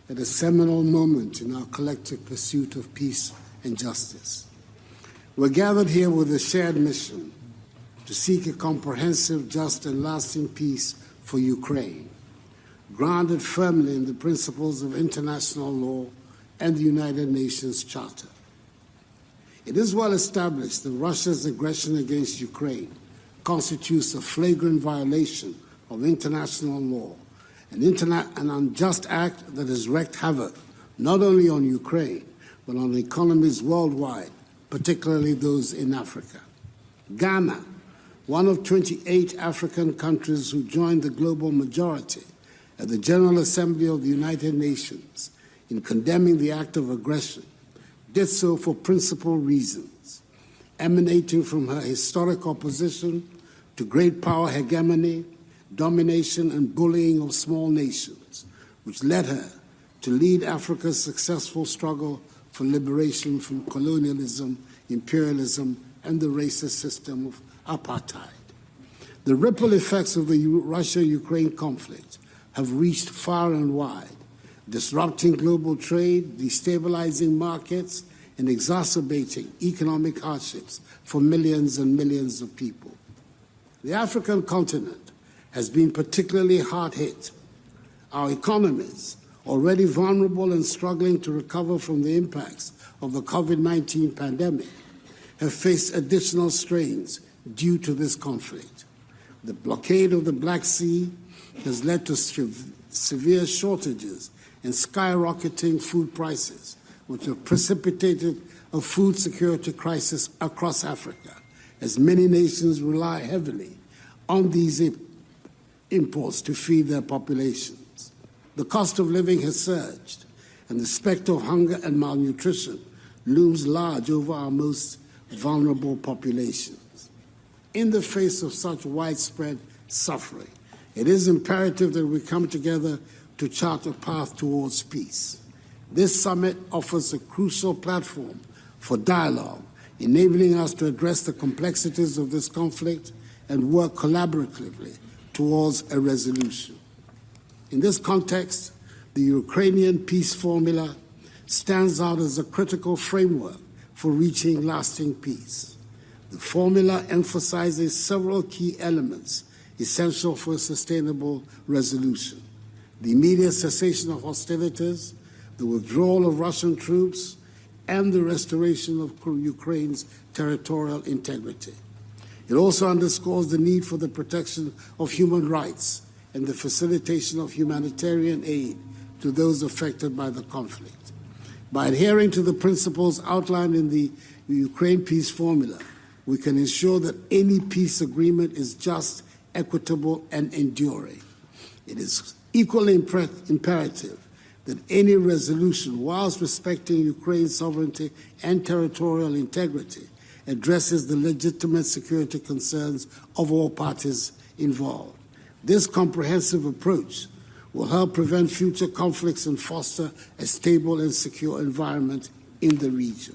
at a seminal moment in our collective pursuit of peace and justice. We're gathered here with a shared mission to seek a comprehensive, just, and lasting peace for Ukraine, grounded firmly in the principles of international law and the United Nations Charter. It is well established that Russia's aggression against Ukraine constitutes a flagrant violation of international law, an unjust act that has wreaked havoc not only on Ukraine, but on economies worldwide, particularly those in Africa. Ghana, one of 28 African countries who joined the global majority at the General Assembly of the United Nations in condemning the act of aggression, did so for principal reasons, emanating from her historic opposition to great power hegemony, domination and bullying of small nations, which led her to lead Africa's successful struggle for liberation from colonialism, imperialism, and the racist system of apartheid. The ripple effects of the Russia-Ukraine conflict have reached far and wide, disrupting global trade, destabilizing markets, and exacerbating economic hardships for millions and millions of people. The African continent has been particularly hard hit. Our economies, already vulnerable and struggling to recover from the impacts of the COVID-19 pandemic, have faced additional strains due to this conflict. The blockade of the Black Sea has led to severe shortages and skyrocketing food prices, which have precipitated a food security crisis across Africa, as many nations rely heavily on these imports to feed their populations. The cost of living has surged, and the specter of hunger and malnutrition looms large over our most vulnerable populations. In the face of such widespread suffering, it is imperative that we come together to chart a path towards peace. This summit offers a crucial platform for dialogue, enabling us to address the complexities of this conflict and work collaboratively towards a resolution. In this context, the Ukrainian peace formula stands out as a critical framework for reaching lasting peace. The formula emphasizes several key elements essential for a sustainable resolution: the immediate cessation of hostilities, the withdrawal of Russian troops, and the restoration of Ukraine's territorial integrity. It also underscores the need for the protection of human rights and the facilitation of humanitarian aid to those affected by the conflict. By adhering to the principles outlined in the Ukraine peace formula, we can ensure that any peace agreement is just, equitable, and enduring. It is equally imperative that any resolution, whilst respecting Ukraine's sovereignty and territorial integrity, addresses the legitimate security concerns of all parties involved. This comprehensive approach will help prevent future conflicts and foster a stable and secure environment in the region.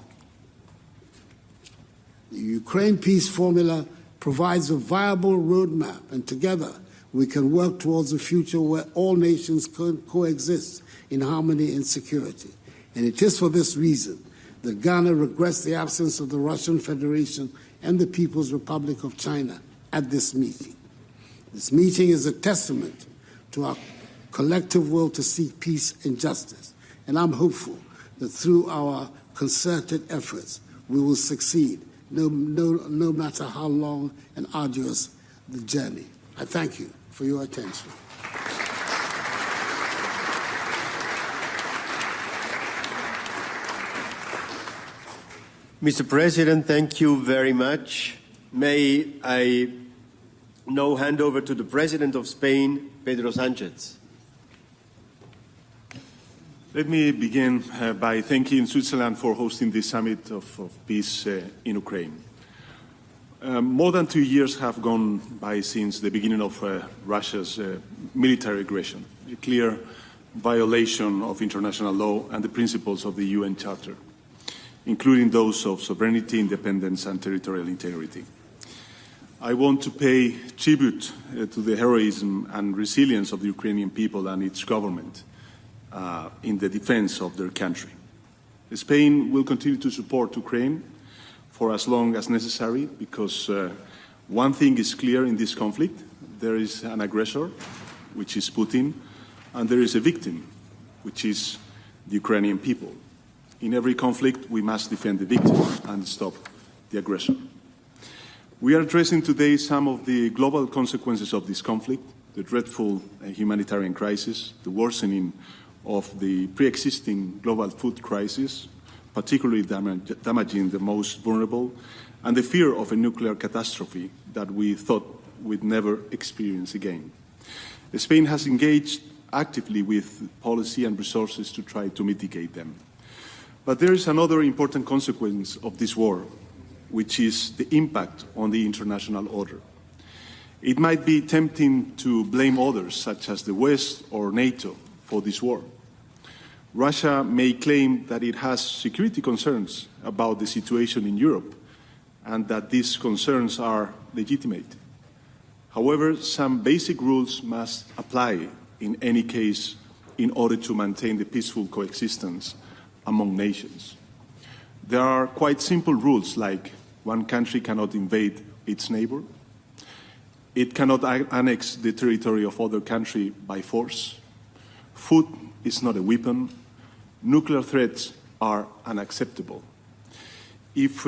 The Ukraine peace formula provides a viable roadmap, and together we can work towards a future where all nations can coexist in harmony and security. And it is for this reason that Ghana regrets the absence of the Russian Federation and the People's Republic of China at this meeting. This meeting is a testament to our collective will to seek peace and justice, and I'm hopeful that through our concerted efforts we will succeed, no matter how long and arduous the journey. I thank you for your attention. Mr. President, thank you very much. May I now hand over to the President of Spain, Pedro Sánchez. Let me begin by thanking Switzerland for hosting this summit of peace in Ukraine. More than 2 years have gone by since the beginning of Russia's military aggression, a clear violation of international law and the principles of the UN Charter, including those of sovereignty, independence, and territorial integrity. I want to pay tribute to the heroism and resilience of the Ukrainian people and its government in the defense of their country. Spain will continue to support Ukraine for as long as necessary, because one thing is clear in this conflict: there is an aggressor, which is Putin, and there is a victim, which is the Ukrainian people. In every conflict, we must defend the victim and stop the aggressor. We are addressing today some of the global consequences of this conflict: the dreadful humanitarian crisis, the worsening of the pre-existing global food crisis, particularly damaging the most vulnerable, and the fear of a nuclear catastrophe that we thought we'd never experience again. Spain has engaged actively with policy and resources to try to mitigate them. But there is another important consequence of this war, which is the impact on the international order. It might be tempting to blame others, such as the West or NATO, for this war. Russia may claim that it has security concerns about the situation in Europe and that these concerns are legitimate. However, some basic rules must apply in any case in order to maintain the peaceful coexistence among nations. There are quite simple rules, like one country cannot invade its neighbor, it cannot annex the territory of other country by force, food is not a weapon, nuclear threats are unacceptable. If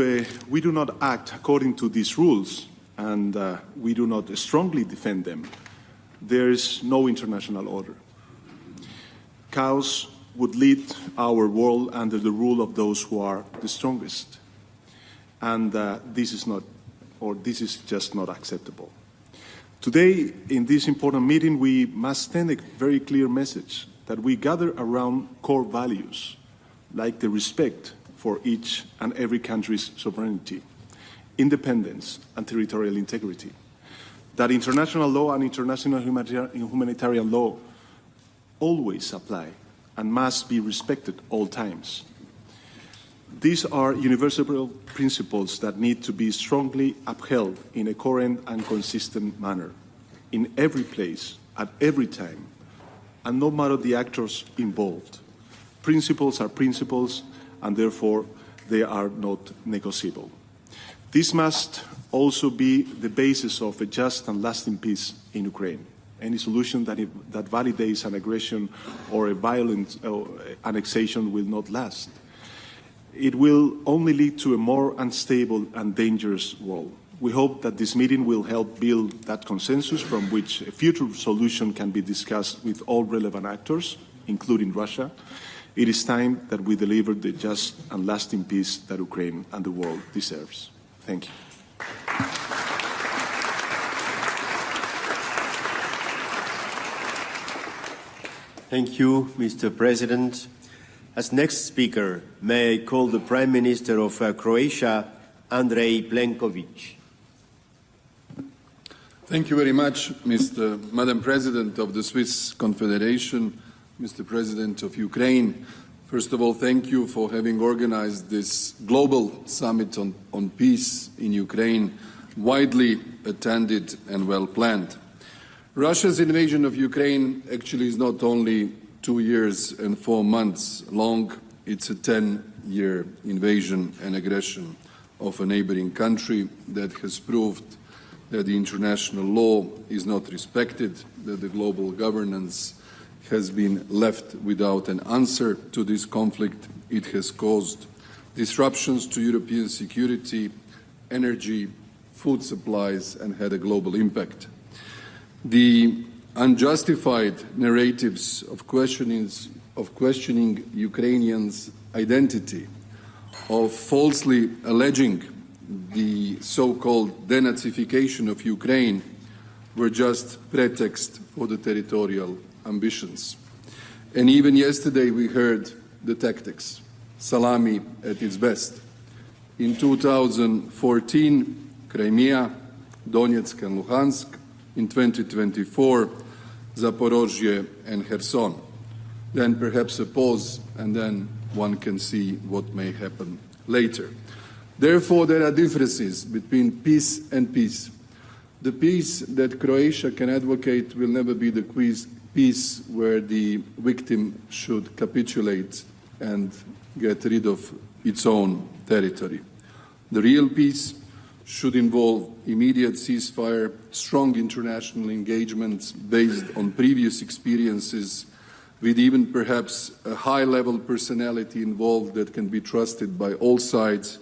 we do not act according to these rules and we do not strongly defend them, there is no international order. Chaos would lead our world under the rule of those who are the strongest. And this is just not acceptable. Today, in this important meeting, we must send a very clear message that we gather around core values, like the respect for each and every country's sovereignty, independence, and territorial integrity, that international law and international humanitarian law always apply and must be respected all times. These are universal principles that need to be strongly upheld in a coherent and consistent manner, in every place, at every time, and no matter the actors involved. Principles are principles, and therefore they are not negotiable. This must also be the basis of a just and lasting peace in Ukraine. Any solution that validates an aggression or a violent annexation will not last. It will only lead to a more unstable and dangerous world. We hope that this meeting will help build that consensus from which a future solution can be discussed with all relevant actors, including Russia. It is time that we deliver the just and lasting peace that Ukraine and the world deserves. Thank you. Thank you, Mr. President. As next speaker, may I call the Prime Minister of Croatia, Andrej Plenković. Thank you very much, Madam President of the Swiss Confederation, Mr. President of Ukraine. First of all, thank you for having organized this global summit on peace in Ukraine widely attended and well planned. Russia's invasion of Ukraine actually is not only 2 years and 4 months long, it's a 10-year invasion and aggression of a neighboring country that has proved that the international law is not respected, that the global governance has been left without an answer to this conflict. It has caused disruptions to European security, energy, food supplies, and had a global impact. The unjustified narratives of questioning Ukrainians' identity, of falsely alleging the so-called denazification of Ukraine, were just pretext for the territorial ambitions. And even yesterday we heard the tactics, salami at its best. In 2014, Crimea, Donetsk and Luhansk. In 2024, Zaporozhye and Kherson. Then perhaps a pause, and then one can see what may happen later. Therefore, there are differences between peace and peace. The peace that Croatia can advocate will never be the peace where the victim should capitulate and get rid of its own territory. The real peace should involve immediate ceasefire, strong international engagements based on previous experiences, with even perhaps a high-level personality involved that can be trusted by all sides,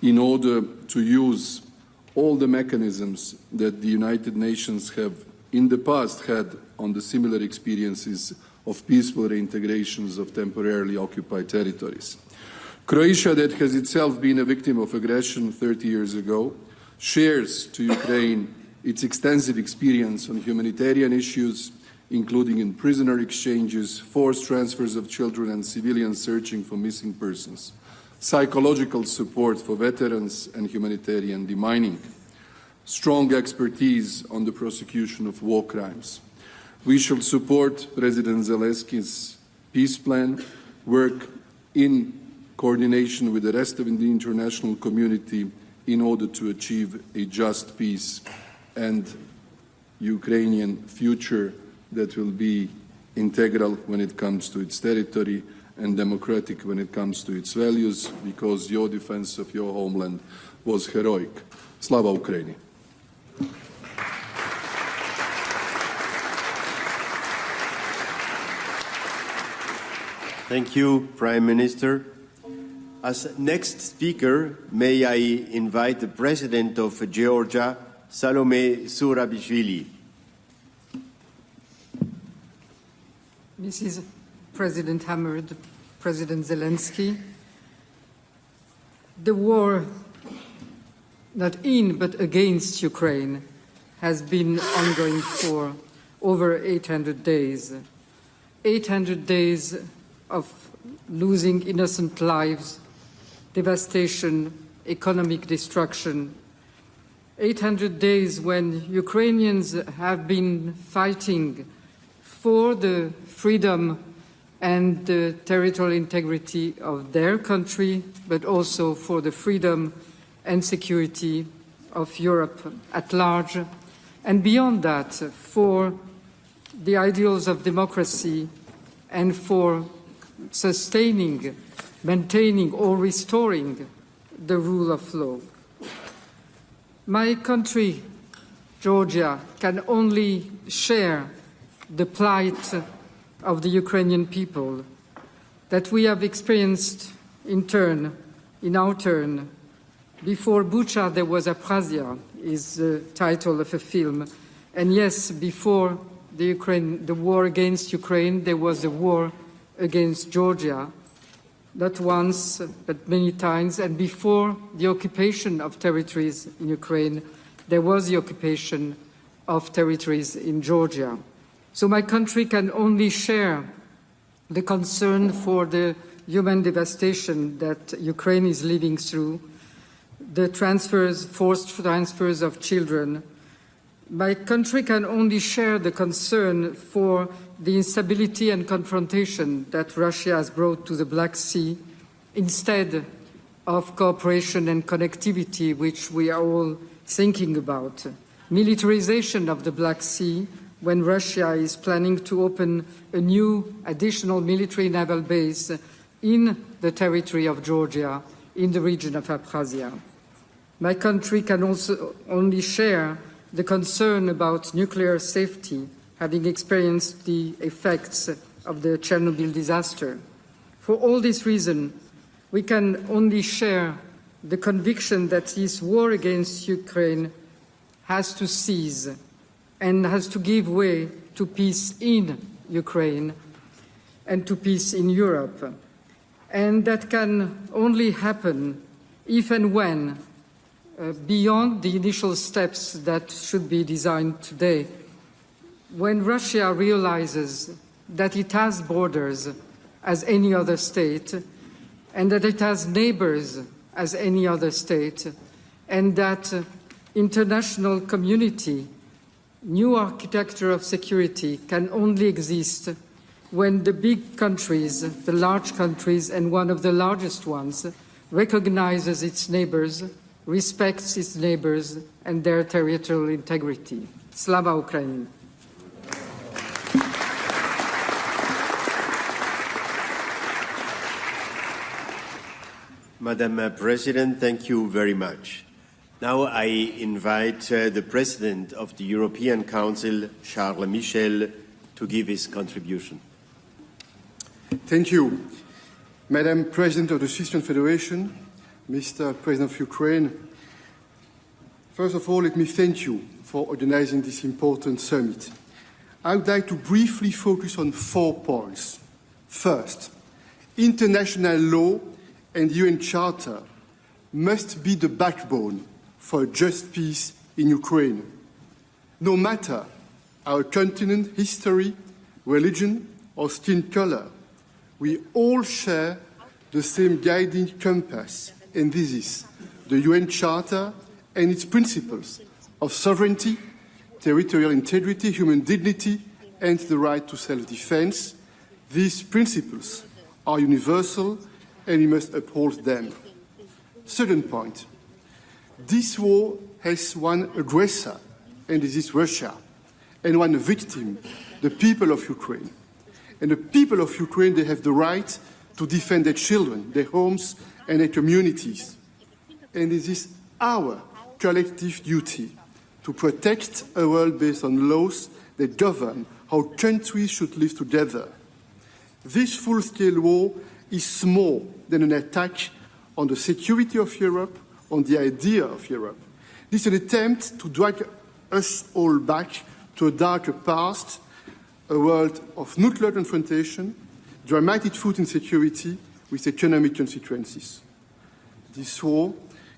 in order to use all the mechanisms that the United Nations have in the past had on the similar experiences of peaceful reintegrations of temporarily occupied territories. Croatia, that has itself been a victim of aggression 30 years ago, shares to Ukraine its extensive experience on humanitarian issues, including in prisoner exchanges, forced transfers of children and civilians searching for missing persons, psychological support for veterans and humanitarian demining, strong expertise on the prosecution of war crimes. We shall support President Zelenskyy's peace plan, work in coordination with the rest of the international community in order to achieve a just peace and Ukrainian future that will be integral when it comes to its territory and democratic when it comes to its values, because your defense of your homeland was heroic. Slava Ukraini! Thank you, Prime Minister. As next speaker, may I invite the President of Georgia, Salome Zurabishvili. Mrs. President Hammered, President Zelensky, the war not in but against Ukraine has been ongoing for over 800 days. 800 days of losing innocent lives, devastation, economic destruction. 800 days when Ukrainians have been fighting for the freedom and the territorial integrity of their country, but also for the freedom and security of Europe at large, and beyond that, for the ideals of democracy and for sustaining, maintaining or restoring the rule of law. My country, Georgia, can only share the plight of the Ukrainian people that we have experienced in our turn. Before Bucha, there was Abkhazia, is the title of a film. And yes, before the war against Ukraine, there was a war against Georgia, not once, but many times. And before the occupation of territories in Ukraine, there was the occupation of territories in Georgia. So my country can only share the concern for the human devastation that Ukraine is living through, the forced transfers of children. My country can only share the concern for the instability and confrontation that Russia has brought to the Black Sea instead of cooperation and connectivity, which we are all thinking about militarization of the Black Sea when Russia is planning to open a new additional military naval base in the territory of Georgia in the region of Abkhazia. My country can also only share the concern about nuclear safety, having experienced the effects of the Chernobyl disaster. For all these reasons, we can only share the conviction that this war against Ukraine has to cease and has to give way to peace in Ukraine and to peace in Europe. And that can only happen if and when, beyond the initial steps that should be designed today, when Russia realizes that it has borders as any other state, and that it has neighbors as any other state, and that international community, new architecture of security can only exist when the big countries, the large countries, and one of the largest ones recognizes its neighbors, respects its neighbors and their territorial integrity. Slava Ukraini. Madam President, thank you very much. Now I invite the President of the European Council, Charles Michel, to give his contribution. Thank you. Madam President of the Swiss Confederation, Mr. President of Ukraine, first of all, let me thank you for organizing this important summit. I would like to briefly focus on 4 points. First, international law and UN Charter must be the backbone for a just peace in Ukraine. No matter our continent, history, religion, or skin color, we all share the same guiding compass, and this is the UN Charter and its principles of sovereignty, territorial integrity, human dignity, and the right to self-defense. These principles are universal, and we must uphold them. Second point, this war has one aggressor, and this is Russia, and one victim, the people of Ukraine. And the people of Ukraine, they have the right to defend their children, their homes, and their communities. And it is our collective duty to protect a world based on laws that govern how countries should live together. This full-scale war is more than an attack on the security of Europe, on the idea of Europe. This is an attempt to drag us all back to a darker past, a world of nuclear confrontation, dramatic food insecurity with economic consequences. This war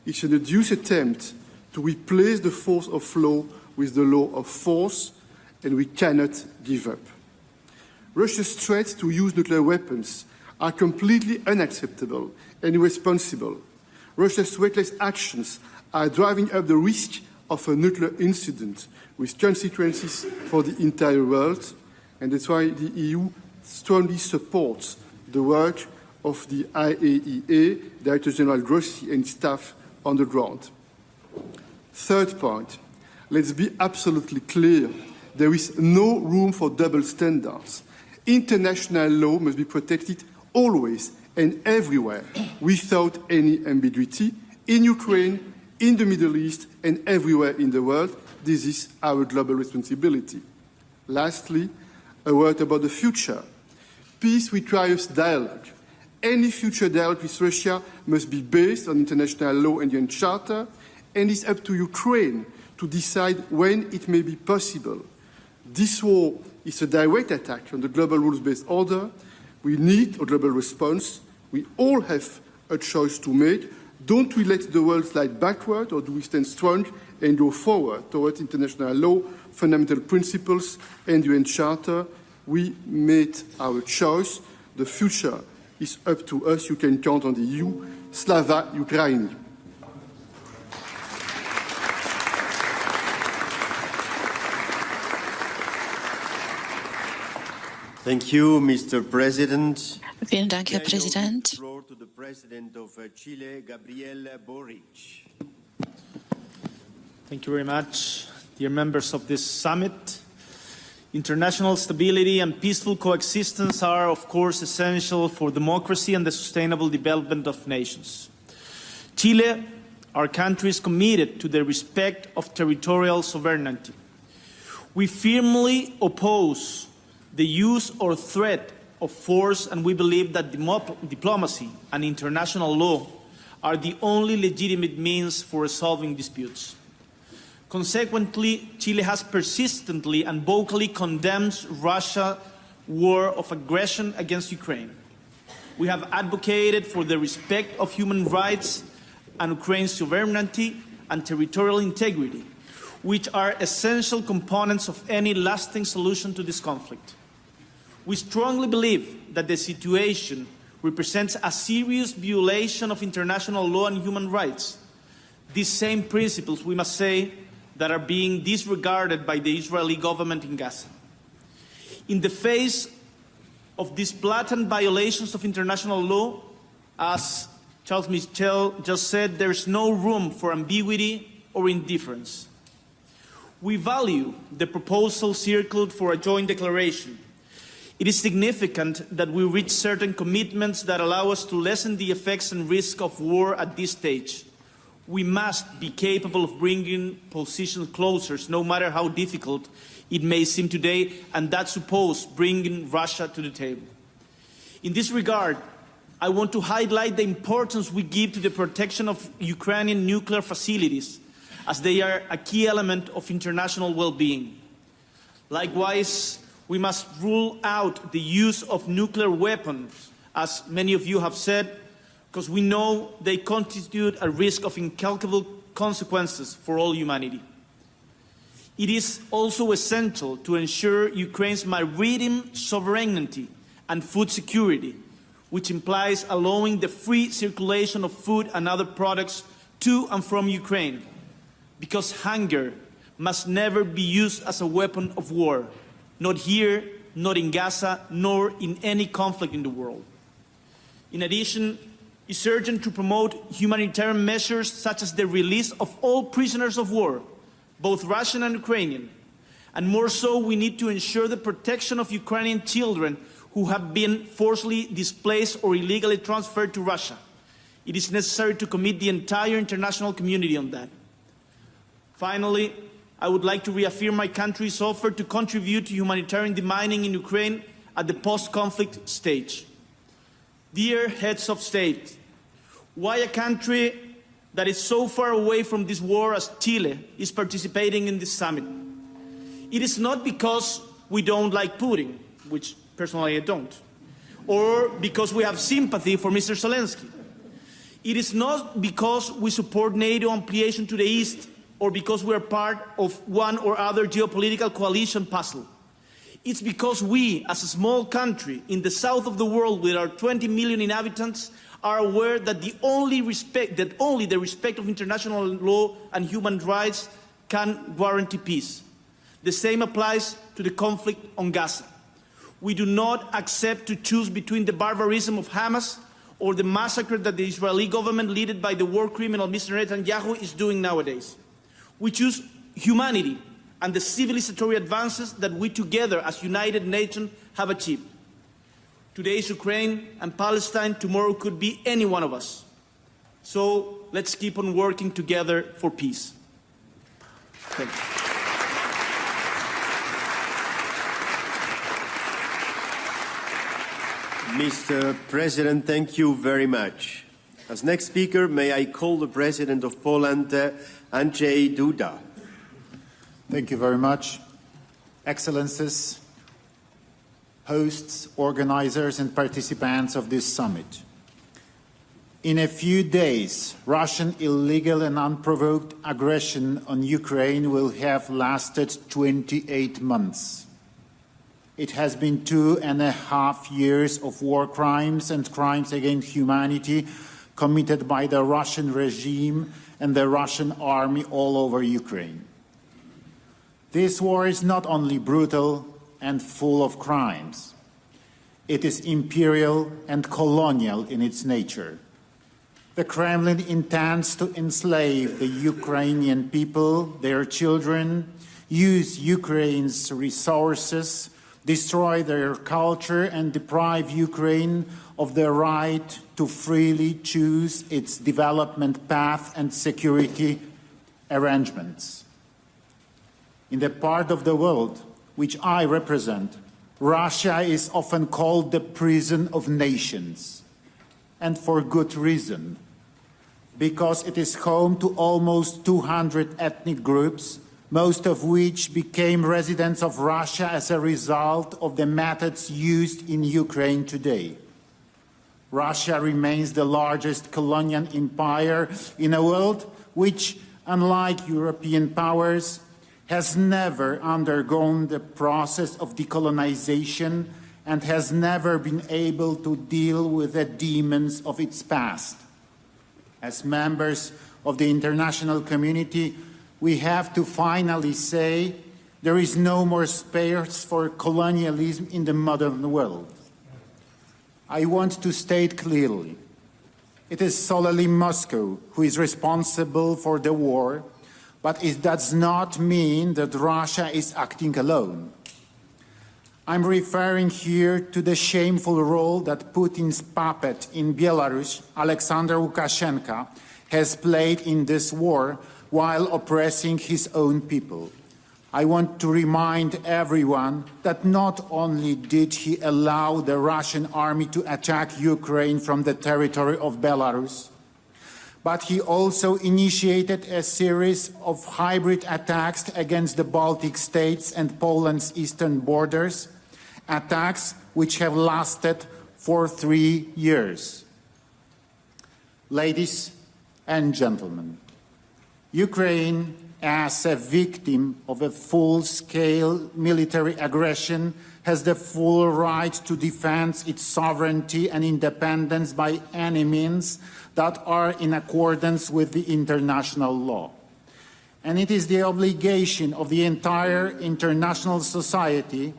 is an odious attempt to replace the force of law with the law of force, and we cannot give up. Russia's threats to use nuclear weapons are completely unacceptable and irresponsible. Russia's reckless actions are driving up the risk of a nuclear incident with consequences for the entire world, and that's why the EU strongly supports the work of the IAEA, Director General Grossi and staff on the ground. Third point, let's be absolutely clear. There is no room for double standards. International law must be protected always and everywhere, without any ambiguity, in Ukraine, in the Middle East, and everywhere in the world. This is our global responsibility. Lastly, a word about the future. Peace requires dialogue. Any future dialogue with Russia must be based on international law and UN Charter, and it's up to Ukraine to decide when it may be possible. This war is a direct attack on the global rules-based order. We need a global response. We all have a choice to make. Don't we let the world slide backward, or do we stand strong and go forward towards international law, fundamental principles, and UN Charter? We made our choice. The future is up to us. You can count on the EU. Slava Ukraini. Thank you, Mr. President. Vielen Dank, Herr Präsident. Thank you very much. Dear members of this summit, international stability and peaceful coexistence are, of course, essential for democracy and the sustainable development of nations. Chile, our country, is committed to the respect of territorial sovereignty. We firmly oppose the use or threat of force, and we believe that diplomacy and international law are the only legitimate means for resolving disputes. Consequently, Chile has persistently and vocally condemned Russia's war of aggression against Ukraine. We have advocated for the respect of human rights and Ukraine's sovereignty and territorial integrity, which are essential components of any lasting solution to this conflict. We strongly believe that the situation represents a serious violation of international law and human rights. These same principles, we must say, that are being disregarded by the Israeli government in Gaza. In the face of these blatant violations of international law, as Charles Michel just said, there is no room for ambiguity or indifference. We value the proposal circled for a joint declaration. It is significant that we reach certain commitments that allow us to lessen the effects and risk of war at this stage. We must be capable of bringing positions closer, no matter how difficult it may seem today, and that supposes bringing Russia to the table. In this regard, I want to highlight the importance we give to the protection of Ukrainian nuclear facilities, as they are a key element of international well-being. Likewise, we must rule out the use of nuclear weapons, as many of you have said, because we know they constitute a risk of incalculable consequences for all humanity. It is also essential to ensure Ukraine's maritime sovereignty and food security, which implies allowing the free circulation of food and other products to and from Ukraine, because hunger must never be used as a weapon of war, not here, not in Gaza, nor in any conflict in the world. In addition, it's urgent to promote humanitarian measures such as the release of all prisoners of war, both Russian and Ukrainian. And more so, we need to ensure the protection of Ukrainian children who have been forcibly displaced or illegally transferred to Russia. It is necessary to commit the entire international community on that. Finally, I would like to reaffirm my country's offer to contribute to humanitarian demining in Ukraine at the post-conflict stage. Dear heads of state, why a country that is so far away from this war as Chile is participating in this summit? It is not because we don't like Putin, which personally I don't, or because we have sympathy for Mr. Zelenskyy. It is not because we support NATO ampliation to the east, or because we are part of one or other geopolitical coalition puzzle. It's because we, as a small country in the south of the world with our 20 million inhabitants, are aware that only the respect of international law and human rights can guarantee peace. The same applies to the conflict on Gaza. We do not accept to choose between the barbarism of Hamas or the massacre that the Israeli government, led by the war criminal Mr. Netanyahu, is doing nowadays. We choose humanity and the civilizatory advances that we together as United Nations have achieved. Today is Ukraine and Palestine, tomorrow could be any one of us. So let's keep on working together for peace. Thank you. Mr. President, thank you very much. As next speaker, may I call the President of Poland, Andrzej Duda. Thank you very much. Excellencies, hosts, organizers, and participants of this summit. In a few days, Russian illegal and unprovoked aggression on Ukraine will have lasted 28 months. It has been 2.5 years of war crimes and crimes against humanity committed by the Russian regime and the Russian army all over Ukraine. This war is not only brutal and full of crimes. It is imperial and colonial in its nature. the Kremlin intends to enslave the Ukrainian people, their children, use Ukraine's resources, destroy their culture, and deprive Ukraine of the right to freely choose its development path and security arrangements. In the part of the world which I represent, Russia is often called the prison of nations, and for good reason, because it is home to almost 200 ethnic groups, most of which became residents of Russia as a result of the methods used in Ukraine today. Russia remains the largest colonial empire in a world which, unlike European powers, has never undergone the process of decolonization and has never been able to deal with the demons of its past. As members of the international community, we have to finally say there is no more space for colonialism in the modern world. I want to state clearly, it is solely Moscow who is responsible for the war, but it does not mean that Russia is acting alone. I'm referring here to the shameful role that Putin's puppet in Belarus, Alexander Lukashenko, has played in this war while oppressing his own people. I want to remind everyone that not only did he allow the Russian army to attack Ukraine from the territory of Belarus, but he also initiated a series of hybrid attacks against the Baltic states and Poland's eastern borders, attacks which have lasted for 3 years. Ladies and gentlemen, Ukraine, as a victim of a full-scale military aggression, has the full right to defend its sovereignty and independence by any means that are in accordance with the international law. And it is the obligation of the entire international society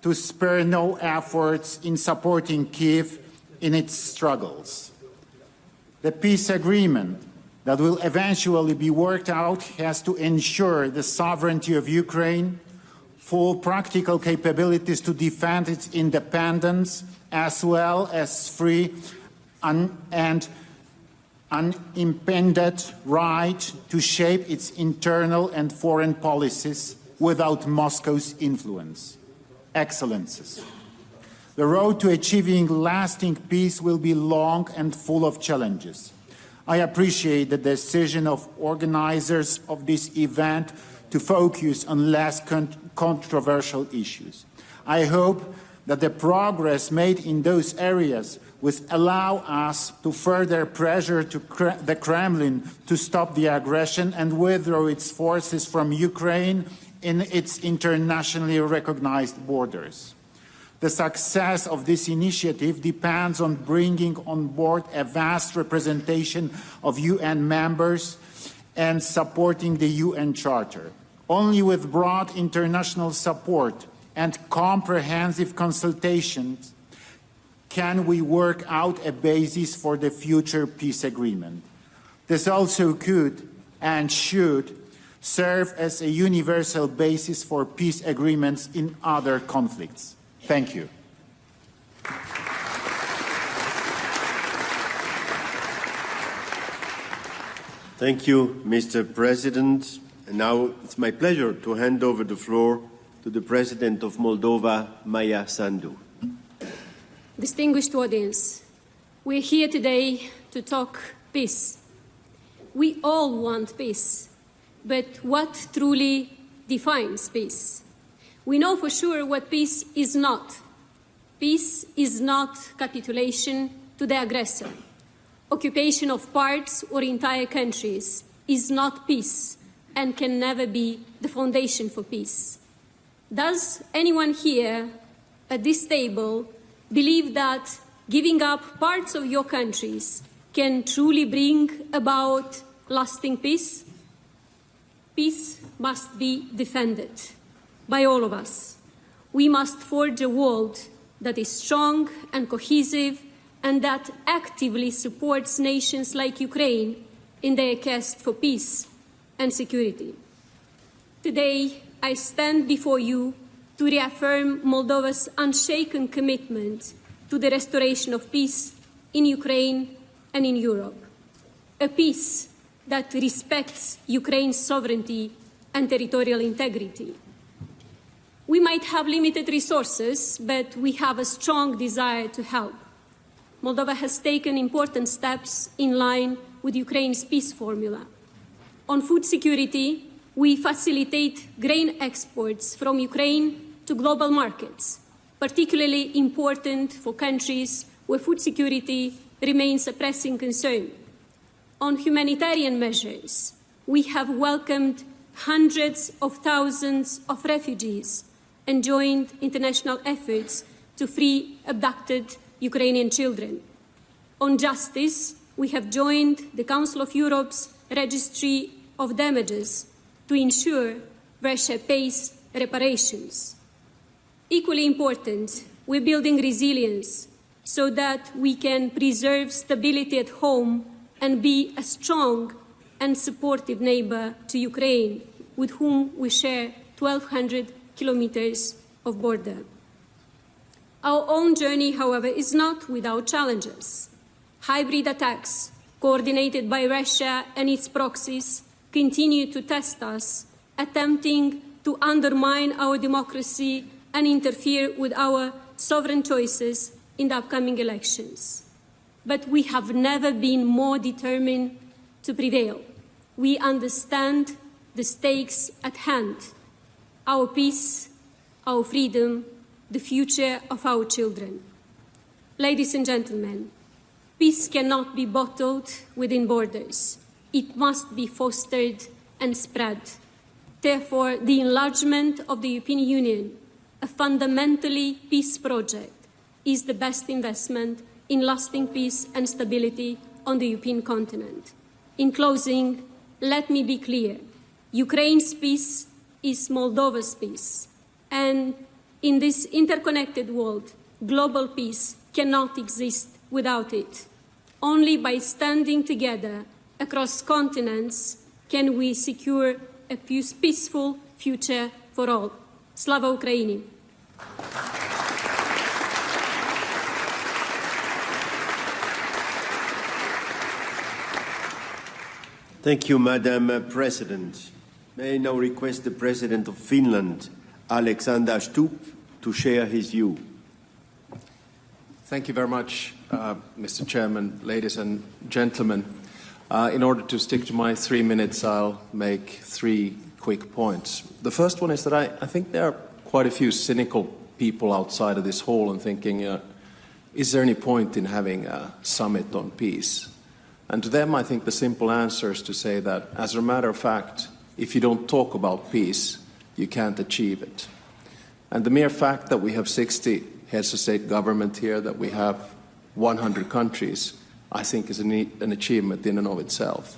to spare no efforts in supporting Kyiv in its struggles. The peace agreement that will eventually be worked out has to ensure the sovereignty of Ukraine, full practical capabilities to defend its independence, as well as free and unimpeded right to shape its internal and foreign policies without Moscow's influence. Excellencies, the road to achieving lasting peace will be long and full of challenges. I appreciate the decision of organizers of this event to focus on less controversial issues. I hope that the progress made in those areas will allow us to further pressure the Kremlin to stop the aggression and withdraw its forces from Ukraine in its internationally recognized borders. The success of this initiative depends on bringing on board a vast representation of UN members and supporting the UN Charter. Only with broad international support and comprehensive consultations can we work out a basis for the future peace agreement. This also could and should serve as a universal basis for peace agreements in other conflicts. Thank you. Thank you, Mr. President. And now it's my pleasure to hand over the floor to the President of Moldova, Maia Sandu. Distinguished audience, we're here today to talk peace. We all want peace, but what truly defines peace? We know for sure what peace is not. Peace is not capitulation to the aggressor. Occupation of parts or entire countries is not peace and can never be the foundation for peace. Does anyone here at this table believe that giving up parts of your countries can truly bring about lasting peace? Peace must be defended by all of us. We must forge a world that is strong and cohesive and that actively supports nations like Ukraine in their quest for peace and security. Today, I stand before you to reaffirm Moldova's unshaken commitment to the restoration of peace in Ukraine and in Europe, a peace that respects Ukraine's sovereignty and territorial integrity. We might have limited resources, but we have a strong desire to help. Moldova has taken important steps in line with Ukraine's peace formula. On food security, we facilitate grain exports from Ukraine to global markets, particularly important for countries where food security remains a pressing concern. On humanitarian measures, we have welcomed hundreds of thousands of refugees and joined international efforts to free abducted Ukrainian children. On justice, we have joined the Council of Europe's Registry of Damages to ensure Russia pays reparations. Equally important, we're building resilience so that we can preserve stability at home and be a strong and supportive neighbor to Ukraine, with whom we share 1,200 kilometers of border. Our own journey, however, is not without challenges. Hybrid attacks, coordinated by Russia and its proxies, continue to test us, attempting to undermine our democracy and interfere with our sovereign choices in the upcoming elections. But we have never been more determined to prevail. We understand the stakes at hand: our peace, our freedom, the future of our children. Ladies and gentlemen, peace cannot be bottled within borders. It must be fostered and spread. Therefore, the enlargement of the European Union, a fundamentally peace project, is the best investment in lasting peace and stability on the European continent. In closing, let me be clear. Ukraine's peace is Moldova's peace. And in this interconnected world, global peace cannot exist without it. Only by standing together across continents can we secure a peaceful future for all. Slava Ukraini! Thank you, Madam President. May I now request the President of Finland, Alexander Stubb, to share his view. Thank you very much, Mr. Chairman, ladies and gentlemen. In order to stick to my 3 minutes, I'll make 3 quick points. The first one is that I think there are quite a few cynical people outside of this hall and thinking, is there any point in having a summit on peace? And to them, I think the simple answer is to say that, as a matter of fact, if you don't talk about peace, you can't achieve it. And the mere fact that we have 60 heads of state government here, that we have 100 countries, I think is an achievement in and of itself.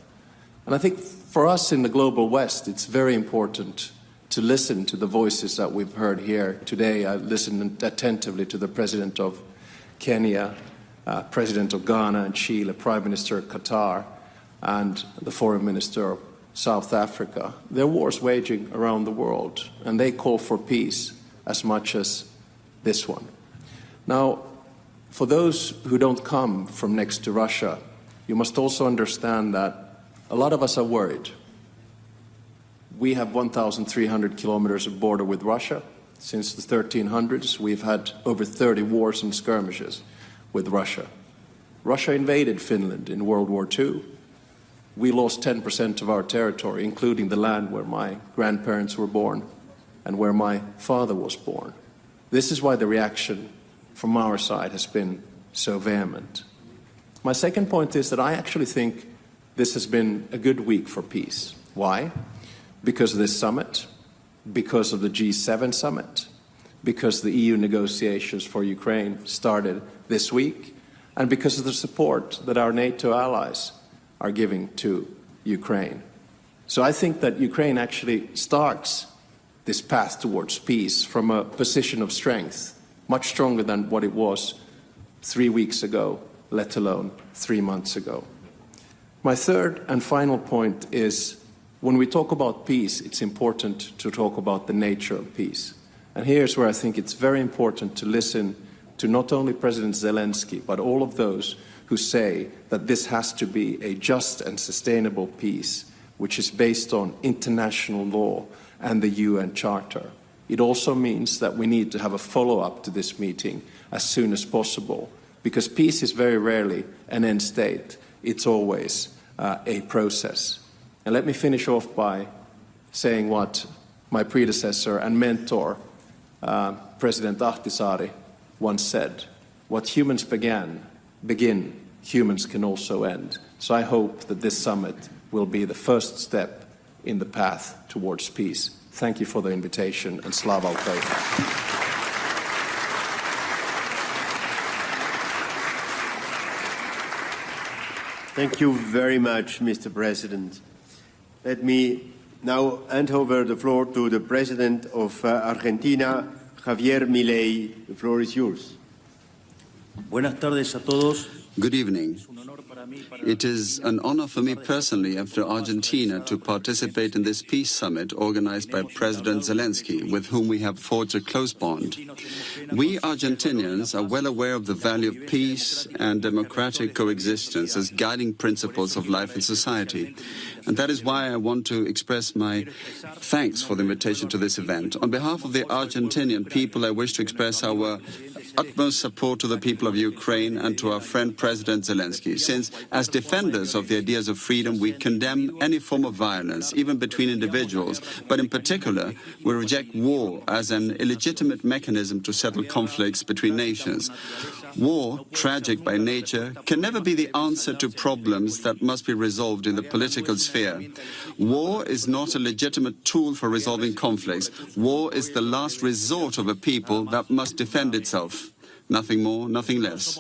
And I think for us in the global West, it's very important to listen to the voices that we've heard here today. I listened attentively to the President of Kenya, President of Ghana and Chile, Prime Minister of Qatar, and the Foreign Minister of South Africa. There are wars waging around the world, and they call for peace as much as this one. Now, for those who don't come from next to Russia, you must also understand that a lot of us are worried. We have 1,300 kilometers of border with Russia. Since the 1300s, we've had over 30 wars and skirmishes with Russia. Russia invaded Finland in World War II. We lost 10% of our territory, including the land where my grandparents were born and where my father was born. This is why the reaction from our side has been so vehement. My second point is that I actually think this has been a good week for peace. Why? Because of this summit, because of the G7 summit, because the EU negotiations for Ukraine started this week, and because of the support that our NATO allies are giving to Ukraine. So I think that Ukraine actually starts this path towards peace from a position of strength, much stronger than what it was 3 weeks ago let alone 3 months ago. My third and final point is, when we talk about peace, it's important to talk about the nature of peace. And here's where I think it's very important to listen to not only President Zelenskyy, but all of those who say that this has to be a just and sustainable peace, which is based on international law and the UN Charter. It also means that we need to have a follow-up to this meeting as soon as possible, because peace is very rarely an end state. It's always a process. And let me finish off by saying what my predecessor and mentor, President Ahtisaari, once said: what humans begin, humans can also end. So I hope that this summit will be the first step in the path towards peace. Thank you for the invitation, and Slava Ukraini. Thank you very much, Mr. President. Let me now hand over the floor to the President of Argentina, Javier Milei. The floor is yours. Buenas tardes a todos. Good evening. It is an honor for me personally, after Argentina, to participate in this peace summit organized by President Zelenskyy, with whom we have forged a close bond. We Argentinians are well aware of the value of peace and democratic coexistence as guiding principles of life and society. And that is why I want to express my thanks for the invitation to this event. On behalf of the Argentinian people, I wish to express our utmost support to the people of Ukraine and to our friend President Zelenskyy, since as defenders of the ideas of freedom, we condemn any form of violence, even between individuals, but in particular, we reject war as an illegitimate mechanism to settle conflicts between nations. War, tragic by nature, can never be the answer to problems that must be resolved in the political sphere. War is not a legitimate tool for resolving conflicts. War is the last resort of a people that must defend itself. Nothing more, nothing less.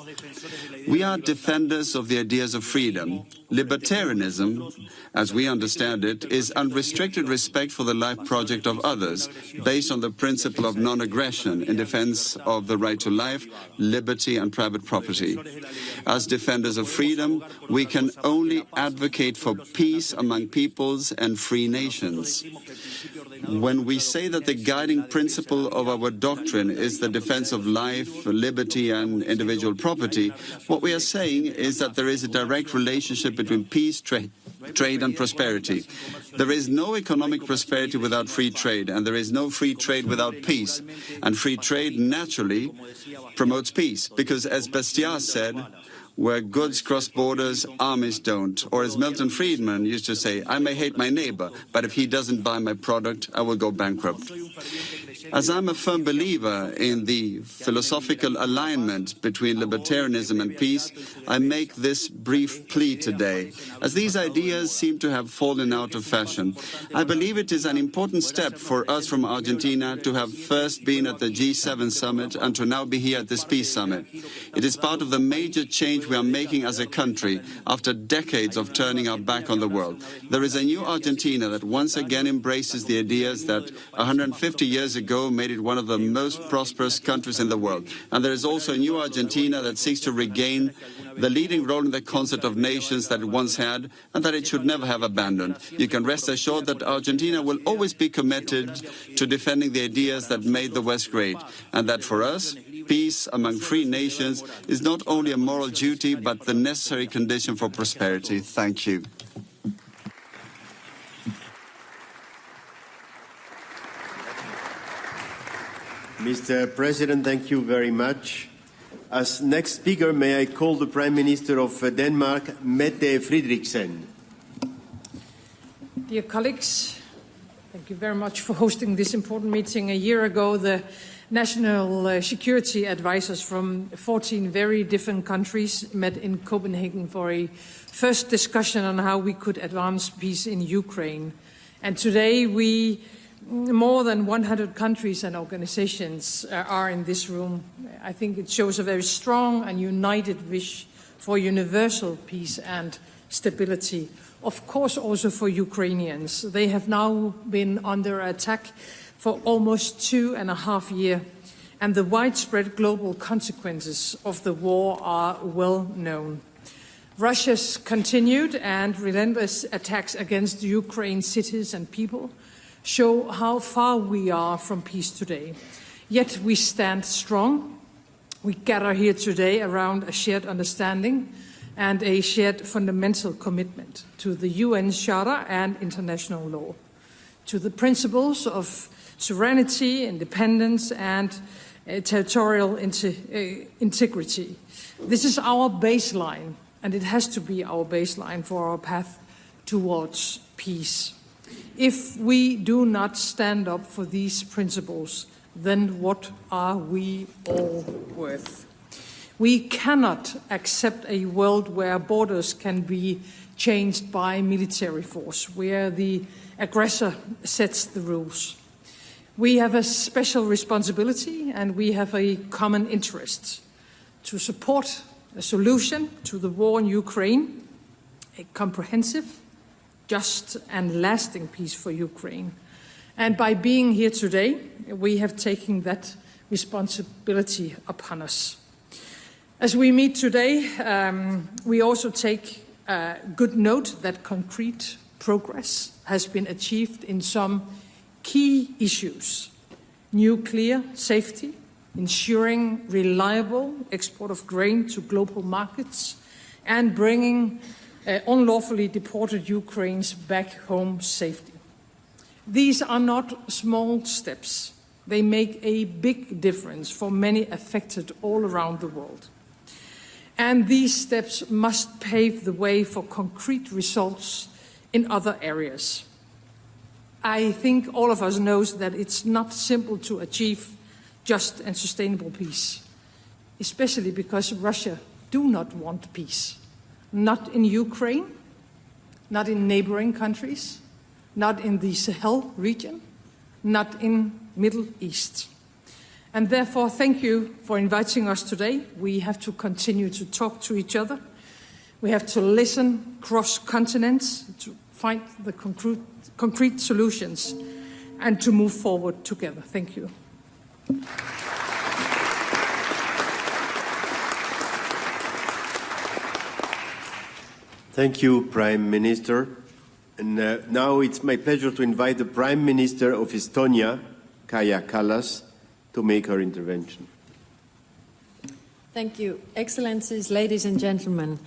We are defenders of the ideas of freedom. Libertarianism, as we understand it, is unrestricted respect for the life project of others, based on the principle of non-aggression in defense of the right to life, liberty and private property. As defenders of freedom, we can only advocate for peace among peoples and free nations. When we say that the guiding principle of our doctrine is the defense of life, liberty and individual property, what we are saying is that there is a direct relationship between peace, trade and prosperity. There is no economic prosperity without free trade, and there is no free trade without peace. And free trade naturally promotes peace, because as Bastiat said, where goods cross borders, armies don't. Or as Milton Friedman used to say, I may hate my neighbor, but if he doesn't buy my product, I will go bankrupt. As I'm a firm believer in the philosophical alignment between libertarianism and peace, I make this brief plea today. As these ideas seem to have fallen out of fashion, I believe it is an important step for us from Argentina to have first been at the G7 summit and to now be here at this peace summit. It is part of the major change we are making as a country after decades of turning our back on the world. There is a new Argentina that once again embraces the ideas that 150 years ago made it one of the most prosperous countries in the world. And there is also a new Argentina that seeks to regain the leading role in the concert of nations that it once had and that it should never have abandoned. You can rest assured that Argentina will always be committed to defending the ideas that made the West great, and that for us, peace among free nations is not only a moral duty, but the necessary condition for prosperity. Thank you. Mr. President, thank you very much. As next speaker, may I call the Prime Minister of Denmark, Mette Frederiksen. Dear colleagues, thank you very much for hosting this important meeting. A year ago, the national security advisors from 14 very different countries met in Copenhagen for a first discussion on how we could advance peace in Ukraine. And today, more than 100 countries and organizations are in this room. I think it shows a very strong and united wish for universal peace and stability. Of course, also for Ukrainians. They have now been under attack for almost 2.5 years. and the widespread global consequences of the war are well known. Russia's continued and relentless attacks against Ukraine's cities and people show how far we are from peace today. Yet we stand strong. We gather here today around a shared understanding and a shared fundamental commitment to the UN Charter and international law, to the principles of sovereignty, independence, and territorial integrity. This is our baseline, and it has to be our baseline for our path towards peace. If we do not stand up for these principles, then what are we all worth? We cannot accept a world where borders can be changed by military force, where the aggressor sets the rules. We have a special responsibility and we have a common interest to support a solution to the war in Ukraine, a comprehensive, just and lasting peace for Ukraine. And by being here today, we have taken that responsibility upon us. As we meet today, we also take good note that concrete progress has been achieved in some key issues: nuclear safety, ensuring reliable export of grain to global markets, and bringing unlawfully deported Ukrainians back home safely. These are not small steps. They make a big difference for many affected all around the world. And these steps must pave the way for concrete results in other areas. I think all of us knows that it's not simple to achieve just and sustainable peace, especially because Russia do not want peace. Not in Ukraine, not in neighboring countries, not in the Sahel region, not in Middle East. And therefore, thank you for inviting us today. We have to continue to talk to each other. We have to listen cross continents to find the concrete solutions and to move forward together. Thank you. Thank you, Prime Minister. And now it's my pleasure to invite the Prime Minister of Estonia, Kaja Kallas, to make her intervention. Thank you. Excellencies, ladies and gentlemen,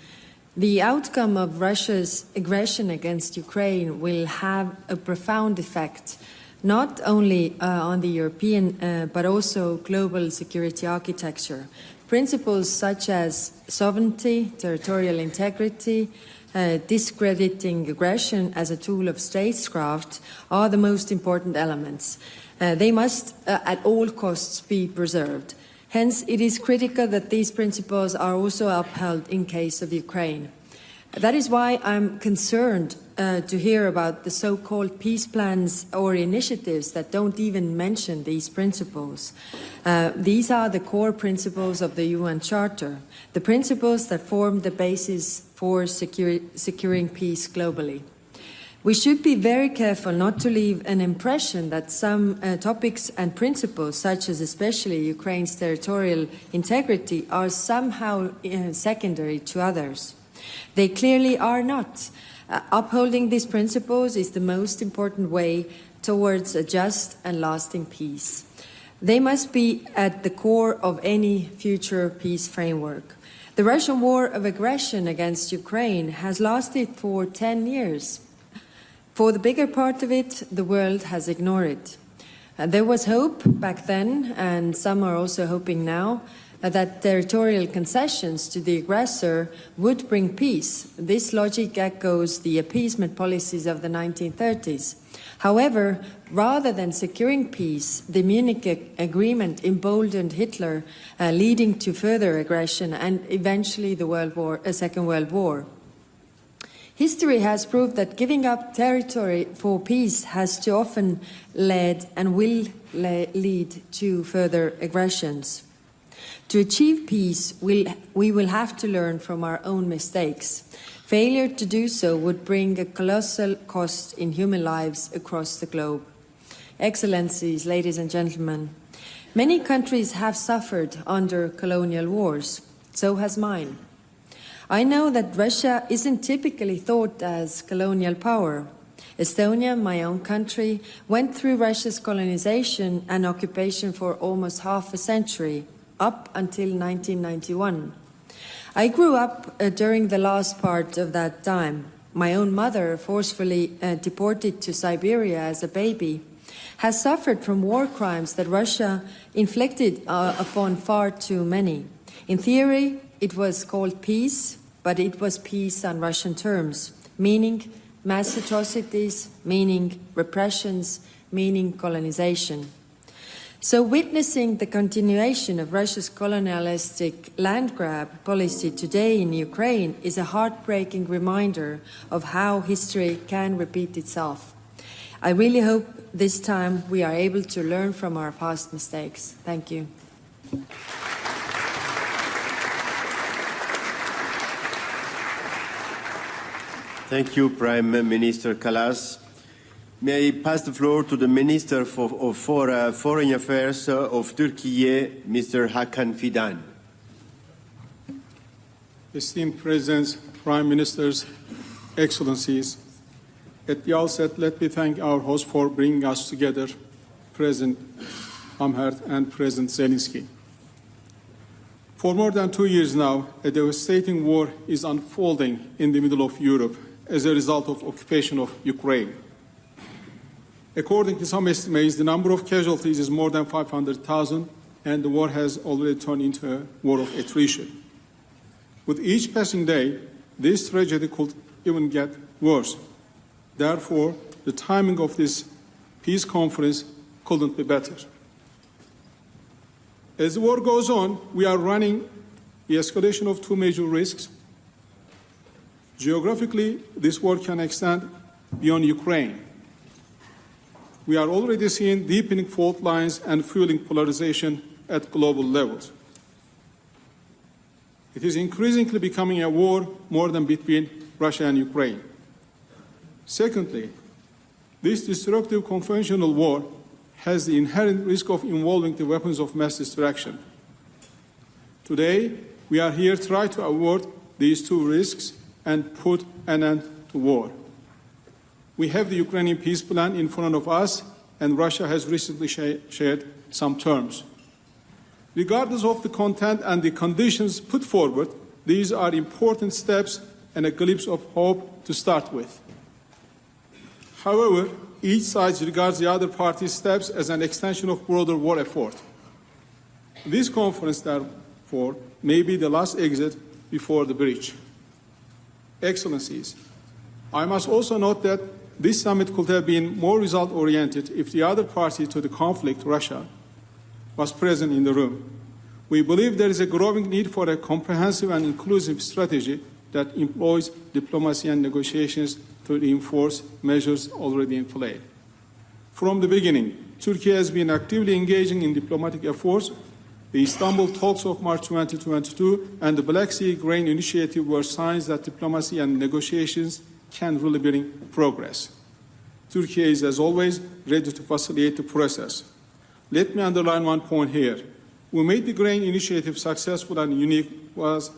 the outcome of Russia's aggression against Ukraine will have a profound effect, not only on the European but also global security architecture. Principles such as sovereignty, territorial integrity, discrediting aggression as a tool of statecraft are the most important elements. They must at all costs be preserved. Hence, it is critical that these principles are also upheld in case of Ukraine. That is why I'm concerned to hear about the so-called peace plans or initiatives that don't even mention these principles. These are the core principles of the UN Charter, the principles that form the basis for securing peace globally. We should be very careful not to leave an impression that some topics and principles, such as especially Ukraine's territorial integrity, are somehow secondary to others. They clearly are not. Upholding these principles is the most important way towards a just and lasting peace. They must be at the core of any future peace framework. The Russian war of aggression against Ukraine has lasted for 10 years. For the bigger part of it, the world has ignored it. There was hope back then, and some are also hoping now, that territorial concessions to the aggressor would bring peace. This logic echoes the appeasement policies of the 1930s. However, rather than securing peace, the Munich Agreement emboldened Hitler, leading to further aggression and eventually the Second World War. History has proved that giving up territory for peace has too often led and will lead to further aggressions. To achieve peace, we will have to learn from our own mistakes. Failure to do so would bring a colossal cost in human lives across the globe. Excellencies, ladies and gentlemen, Many countries have suffered under colonial wars. So has mine. I know that Russia isn't typically thought as colonial power. Estonia, my own country, went through Russia's colonization and occupation for almost half a century, up until 1991. I grew up during the last part of that time. My own mother, forcefully deported to Siberia as a baby, has suffered from war crimes that Russia inflicted upon far too many. In theory, it was called peace, but it was peace on Russian terms, meaning mass atrocities, meaning repressions, meaning colonization. So witnessing the continuation of Russia's colonialistic land grab policy today in Ukraine is a heartbreaking reminder of how history can repeat itself. I really hope this time we are able to learn from our past mistakes. Thank you. Thank you, Prime Minister Kallas. May I pass the floor to the Minister for Foreign Affairs of Turkey, Mr. Hakan Fidan. Esteemed Presidents, Prime Ministers, Excellencies, at the outset, let me thank our host for bringing us together, President Amherd and President Zelenskyy. For more than 2 years now, a devastating war is unfolding in the middle of Europe as a result of occupation of Ukraine. According to some estimates, the number of casualties is more than 500,000, and the war has already turned into a war of attrition. With each passing day, this tragedy could even get worse. Therefore, the timing of this peace conference couldn't be better. As the war goes on, we are running the escalation of two major risks. Geographically, this war can extend beyond Ukraine. We are already seeing deepening fault lines and fueling polarization at global levels. It is increasingly becoming a war more than between Russia and Ukraine. Secondly, this destructive conventional war has the inherent risk of involving the weapons of mass destruction. Today, we are here to try to avoid these two risks and put an end to war. We have the Ukrainian peace plan in front of us, and Russia has recently shared some terms. Regardless of the content and the conditions put forward, these are important steps and a glimpse of hope to start with. However, each side regards the other party's steps as an extension of broader war effort. This conference, therefore, may be the last exit before the breach. Excellencies, I must also note that this summit could have been more result-oriented if the other party to the conflict, Russia, was present in the room. We believe there is a growing need for a comprehensive and inclusive strategy that employs diplomacy and negotiations to reinforce measures already in play. From the beginning, Turkey has been actively engaging in diplomatic efforts. The Istanbul talks of March 2022 and the Black Sea Grain Initiative were signs that diplomacy and negotiations can really bring progress. Turkey is, as always, ready to facilitate the process. Let me underline one point here. What made the grain initiative successful and unique was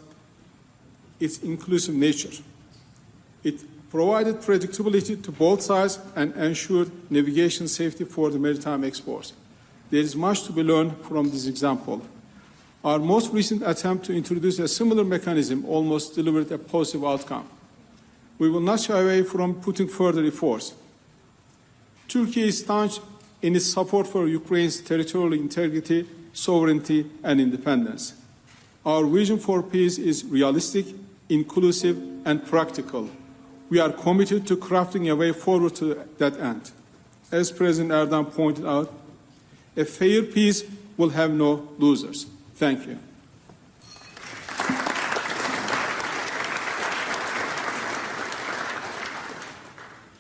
its inclusive nature. It provided predictability to both sides and ensured navigation safety for the maritime exports. There is much to be learned from this example. Our most recent attempt to introduce a similar mechanism almost delivered a positive outcome. We will not shy away from putting further efforts. Turkey is staunch in its support for Ukraine's territorial integrity, sovereignty, and independence. Our vision for peace is realistic, inclusive, and practical. We are committed to crafting a way forward to that end. As President Erdogan pointed out, a fair peace will have no losers. Thank you.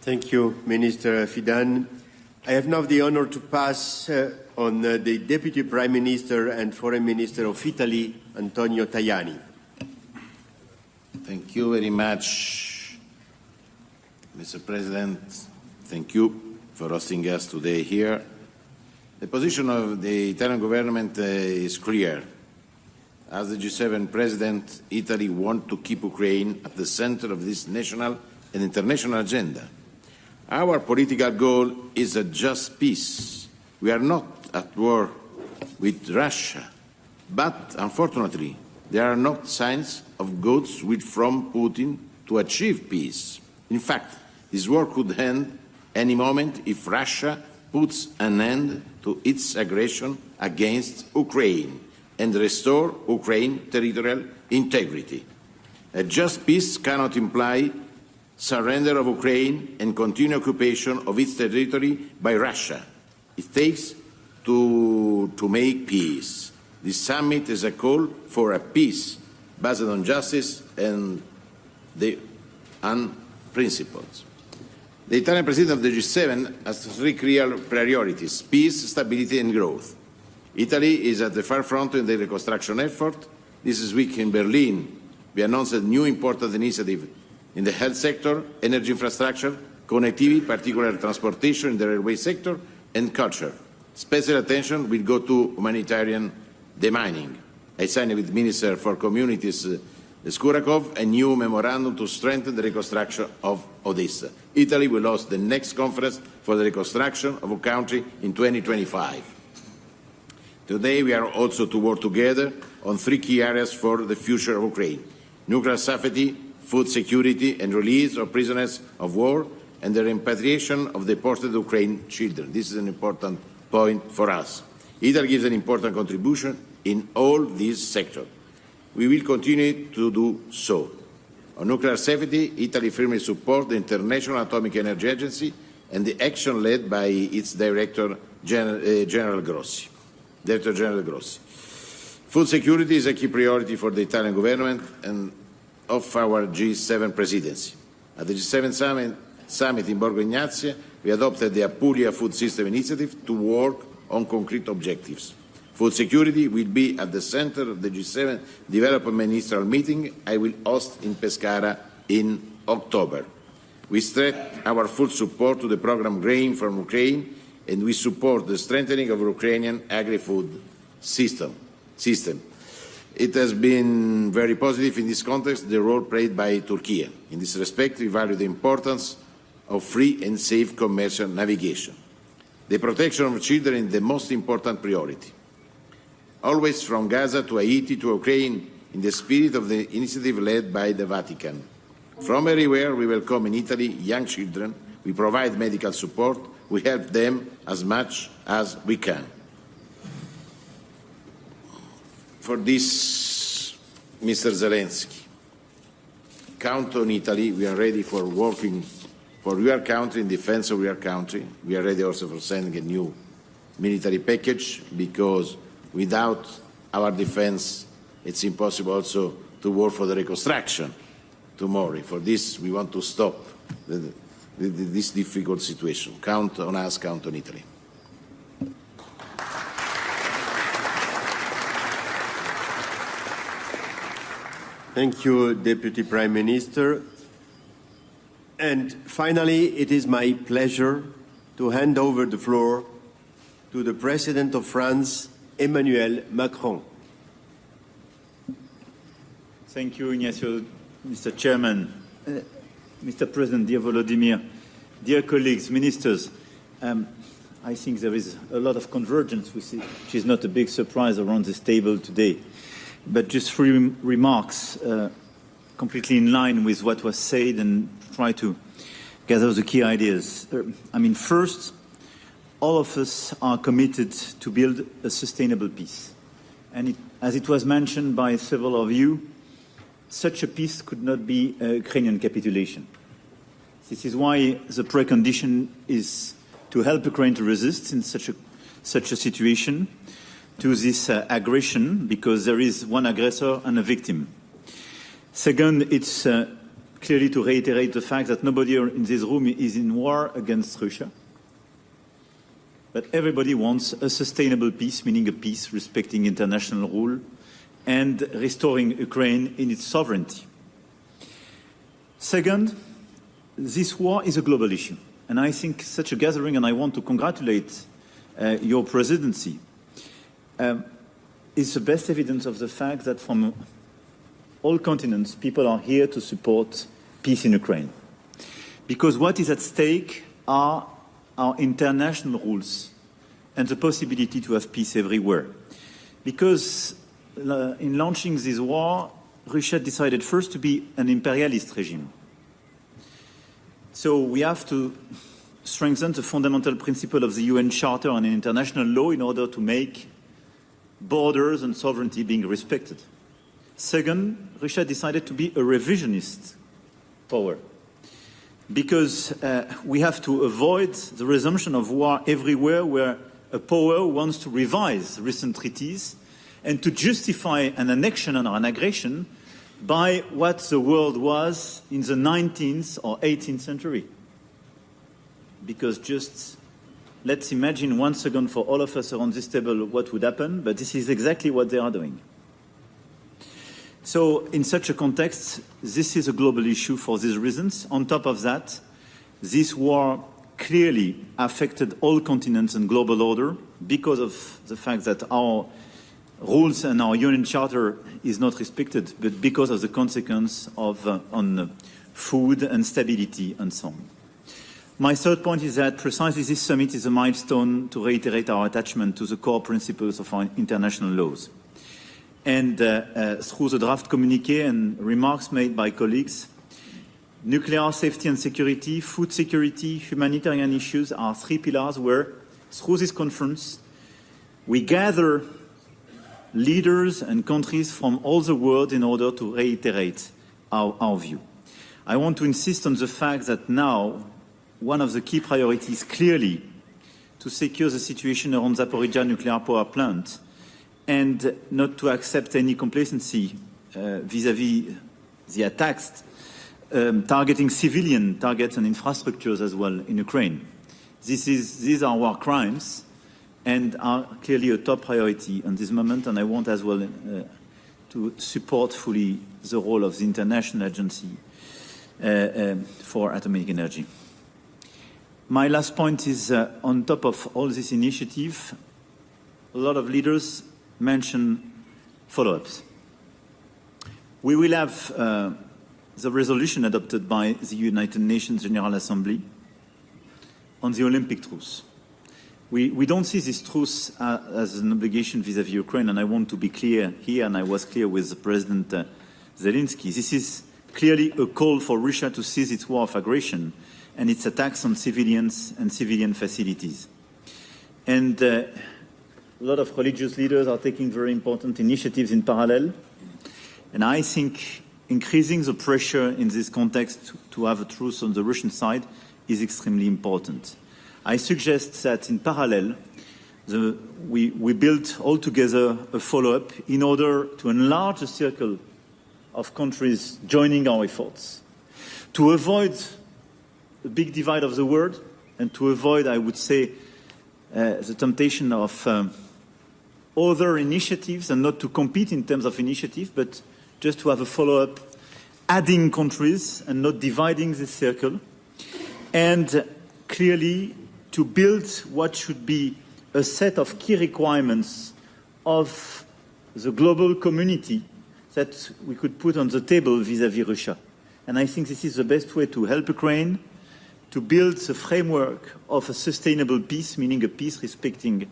Thank you, Minister Fidan. I have now the honor to pass on the Deputy Prime Minister and Foreign Minister of Italy, Antonio Tajani. Thank you very much, Mr. President. Thank you for hosting us today here. The position of the Italian government is clear. As the G7 president, Italy wants to keep Ukraine at the center of this national and international agenda. Our political goal is a just peace. We are not at war with Russia, but unfortunately, there are not signs of goods from Putin to achieve peace. In fact, this war could end any moment if Russia puts an end to its aggression against Ukraine and restore Ukraine's territorial integrity. A just peace cannot imply surrender of Ukraine and continued occupation of its territory by Russia. It takes to make peace. This summit is a call for a peace based on justice and principles. The Italian president of the G7 has three clear priorities: peace, stability and growth. Italy is at the forefront in the reconstruction effort. This week in Berlin, we announced a new important initiative in the health sector, energy infrastructure, connectivity, particularly transportation in the railway sector, and culture. Special attention will go to humanitarian demining. I signed with Minister for Communities Skurakov a new memorandum to strengthen the reconstruction of Odessa. Italy will host the next conference for the reconstruction of a country in 2025. Today we are also to work together on three key areas for the future of Ukraine: nuclear safety, food security and release of prisoners of war, and the repatriation of deported Ukrainian children. This is an important point for us. Italy gives an important contribution in all these sectors. We will continue to do so. On nuclear safety, Italy firmly supports the International Atomic Energy Agency and the action led by its Director General Grossi. Food security is a key priority for the Italian government and of our G7 presidency. At the G7 summit in Borgo Egnazia, we adopted the Apulia Food System Initiative to work on concrete objectives. Food security will be at the center of the G7 development ministerial meeting I will host in Pescara in October. We stress our full support to the program Grain from Ukraine, and we support the strengthening of Ukrainian agri-food system. It has been very positive in this context, the role played by Turkey. In this respect, we value the importance of free and safe commercial navigation. The protection of children is the most important priority. Always from Gaza to Haiti to Ukraine, in the spirit of the initiative led by the Vatican. From everywhere, we welcome in Italy young children, we provide medical support, we help them as much as we can. For this, Mr. Zelenskyy, count on Italy. We are ready for working for your country, in defense of your country. We are ready also for sending a new military package, because without our defense, it's impossible also to work for the reconstruction tomorrow. For this, we want to stop this difficult situation. Count on us, count on Italy. Thank you, Deputy Prime Minister. And finally, it is my pleasure to hand over the floor to the President of France, Emmanuel Macron. Thank you, Ignacio, Mr. Chairman. Mr. President, dear Volodymyr, dear colleagues, ministers, I think there is a lot of convergence, which is not a big surprise around this table today. But just three remarks, completely in line with what was said, and try to gather the key ideas. First, all of us are committed to build a sustainable peace. And as it was mentioned by several of you, such a peace could not be a Ukrainian capitulation. This is why the precondition is to help Ukraine to resist in such a situation to this aggression, because there is one aggressor and a victim. Second, it's clearly to reiterate the fact that nobody in this room is in war against Russia. But everybody wants a sustainable peace, meaning a peace respecting international rule and restoring Ukraine in its sovereignty. Second, this war is a global issue. And I think such a gathering, and I want to congratulate your presidency, is the best evidence of the fact that from all continents, people are here to support peace in Ukraine. Because what is at stake are our international rules and the possibility to have peace everywhere. Because in launching this war, Russia decided first to be an imperialist regime. So we have to strengthen the fundamental principle of the UN Charter and international law in order to make borders and sovereignty being respected. Second, Russia decided to be a revisionist power because we have to avoid the resumption of war everywhere where a power wants to revise recent treaties and to justify an annexion or an aggression by what the world was in the 19th or 18th century. Because just let's imagine 1 second for all of us around this table what would happen, but this is exactly what they are doing. So in such a context, this is a global issue for these reasons. On top of that, this war clearly affected all continents and global order because of the fact that our rules and our UN Charter is not respected, but because of the consequence of on food and stability and so on. My third point is that precisely this summit is a milestone to reiterate our attachment to the core principles of our international laws. And through the draft communiqué and remarks made by colleagues, nuclear safety and security, food security, humanitarian issues are three pillars where, through this conference, we gather leaders and countries from all the world in order to reiterate our view. I want to insist on the fact that now one of the key priorities clearly to secure the situation around Zaporizhzhia nuclear power plant and not to accept any complacency vis-à-vis the attacks targeting civilian targets and infrastructures as well in Ukraine. These are war crimes and are clearly a top priority at this moment, and I want as well to support fully the role of the International Agency for Atomic Energy. My last point is on top of all this initiative, a lot of leaders mention follow-ups. We will have the resolution adopted by the United Nations General Assembly on the Olympic truce. We don't see this truce as an obligation vis-à-vis Ukraine, and I want to be clear here, and I was clear with President Zelenskyy. This is clearly a call for Russia to cease its war of aggression and its attacks on civilians and civilian facilities. And a lot of religious leaders are taking very important initiatives in parallel. And I think increasing the pressure in this context to have a truce on the Russian side is extremely important. I suggest that in parallel, we build altogether a follow-up in order to enlarge the circle of countries joining our efforts, to avoid the big divide of the world and to avoid, I would say, the temptation of other initiatives and not to compete in terms of initiative, but just to have a follow-up, adding countries and not dividing the circle, and clearly to build what should be a set of key requirements of the global community that we could put on the table vis-à-vis Russia. And I think this is the best way to help Ukraine to build the framework of a sustainable peace, meaning a peace respecting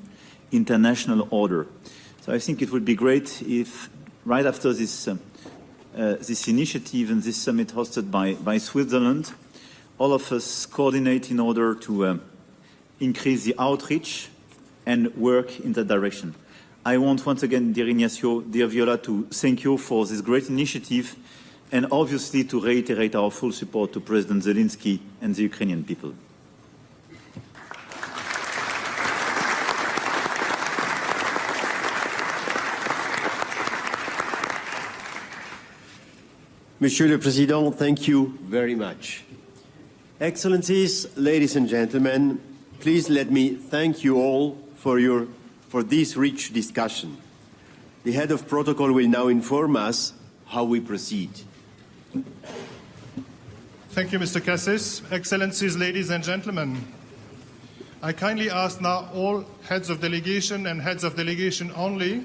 international order. So I think it would be great if right after this initiative and this summit hosted by Switzerland, all of us coordinate in order to increase the outreach and work in that direction. I want once again, dear Ignacio, dear Viola, to thank you for this great initiative and obviously to reiterate our full support to President Zelenskyy and the Ukrainian people. Monsieur le Président, thank you very much. Excellencies, ladies and gentlemen, please let me thank you all for this rich discussion. The head of protocol will now inform us how we proceed. Thank you, Mr. Cassis. Excellencies, ladies and gentlemen, I kindly ask now all heads of delegation and heads of delegation only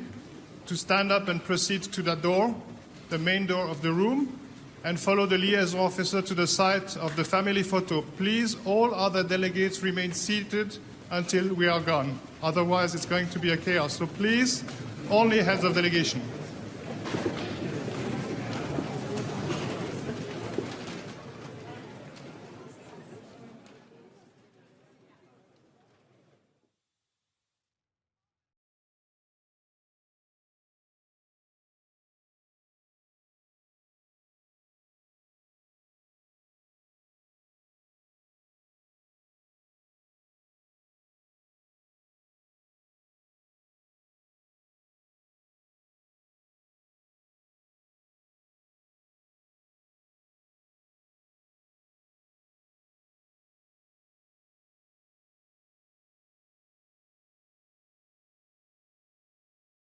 to stand up and proceed to the door, the main door of the room, and follow the liaison officer to the site of the family photo. Please, all other delegates remain seated until we are gone. Otherwise, it's going to be a chaos. So please, only heads of delegation.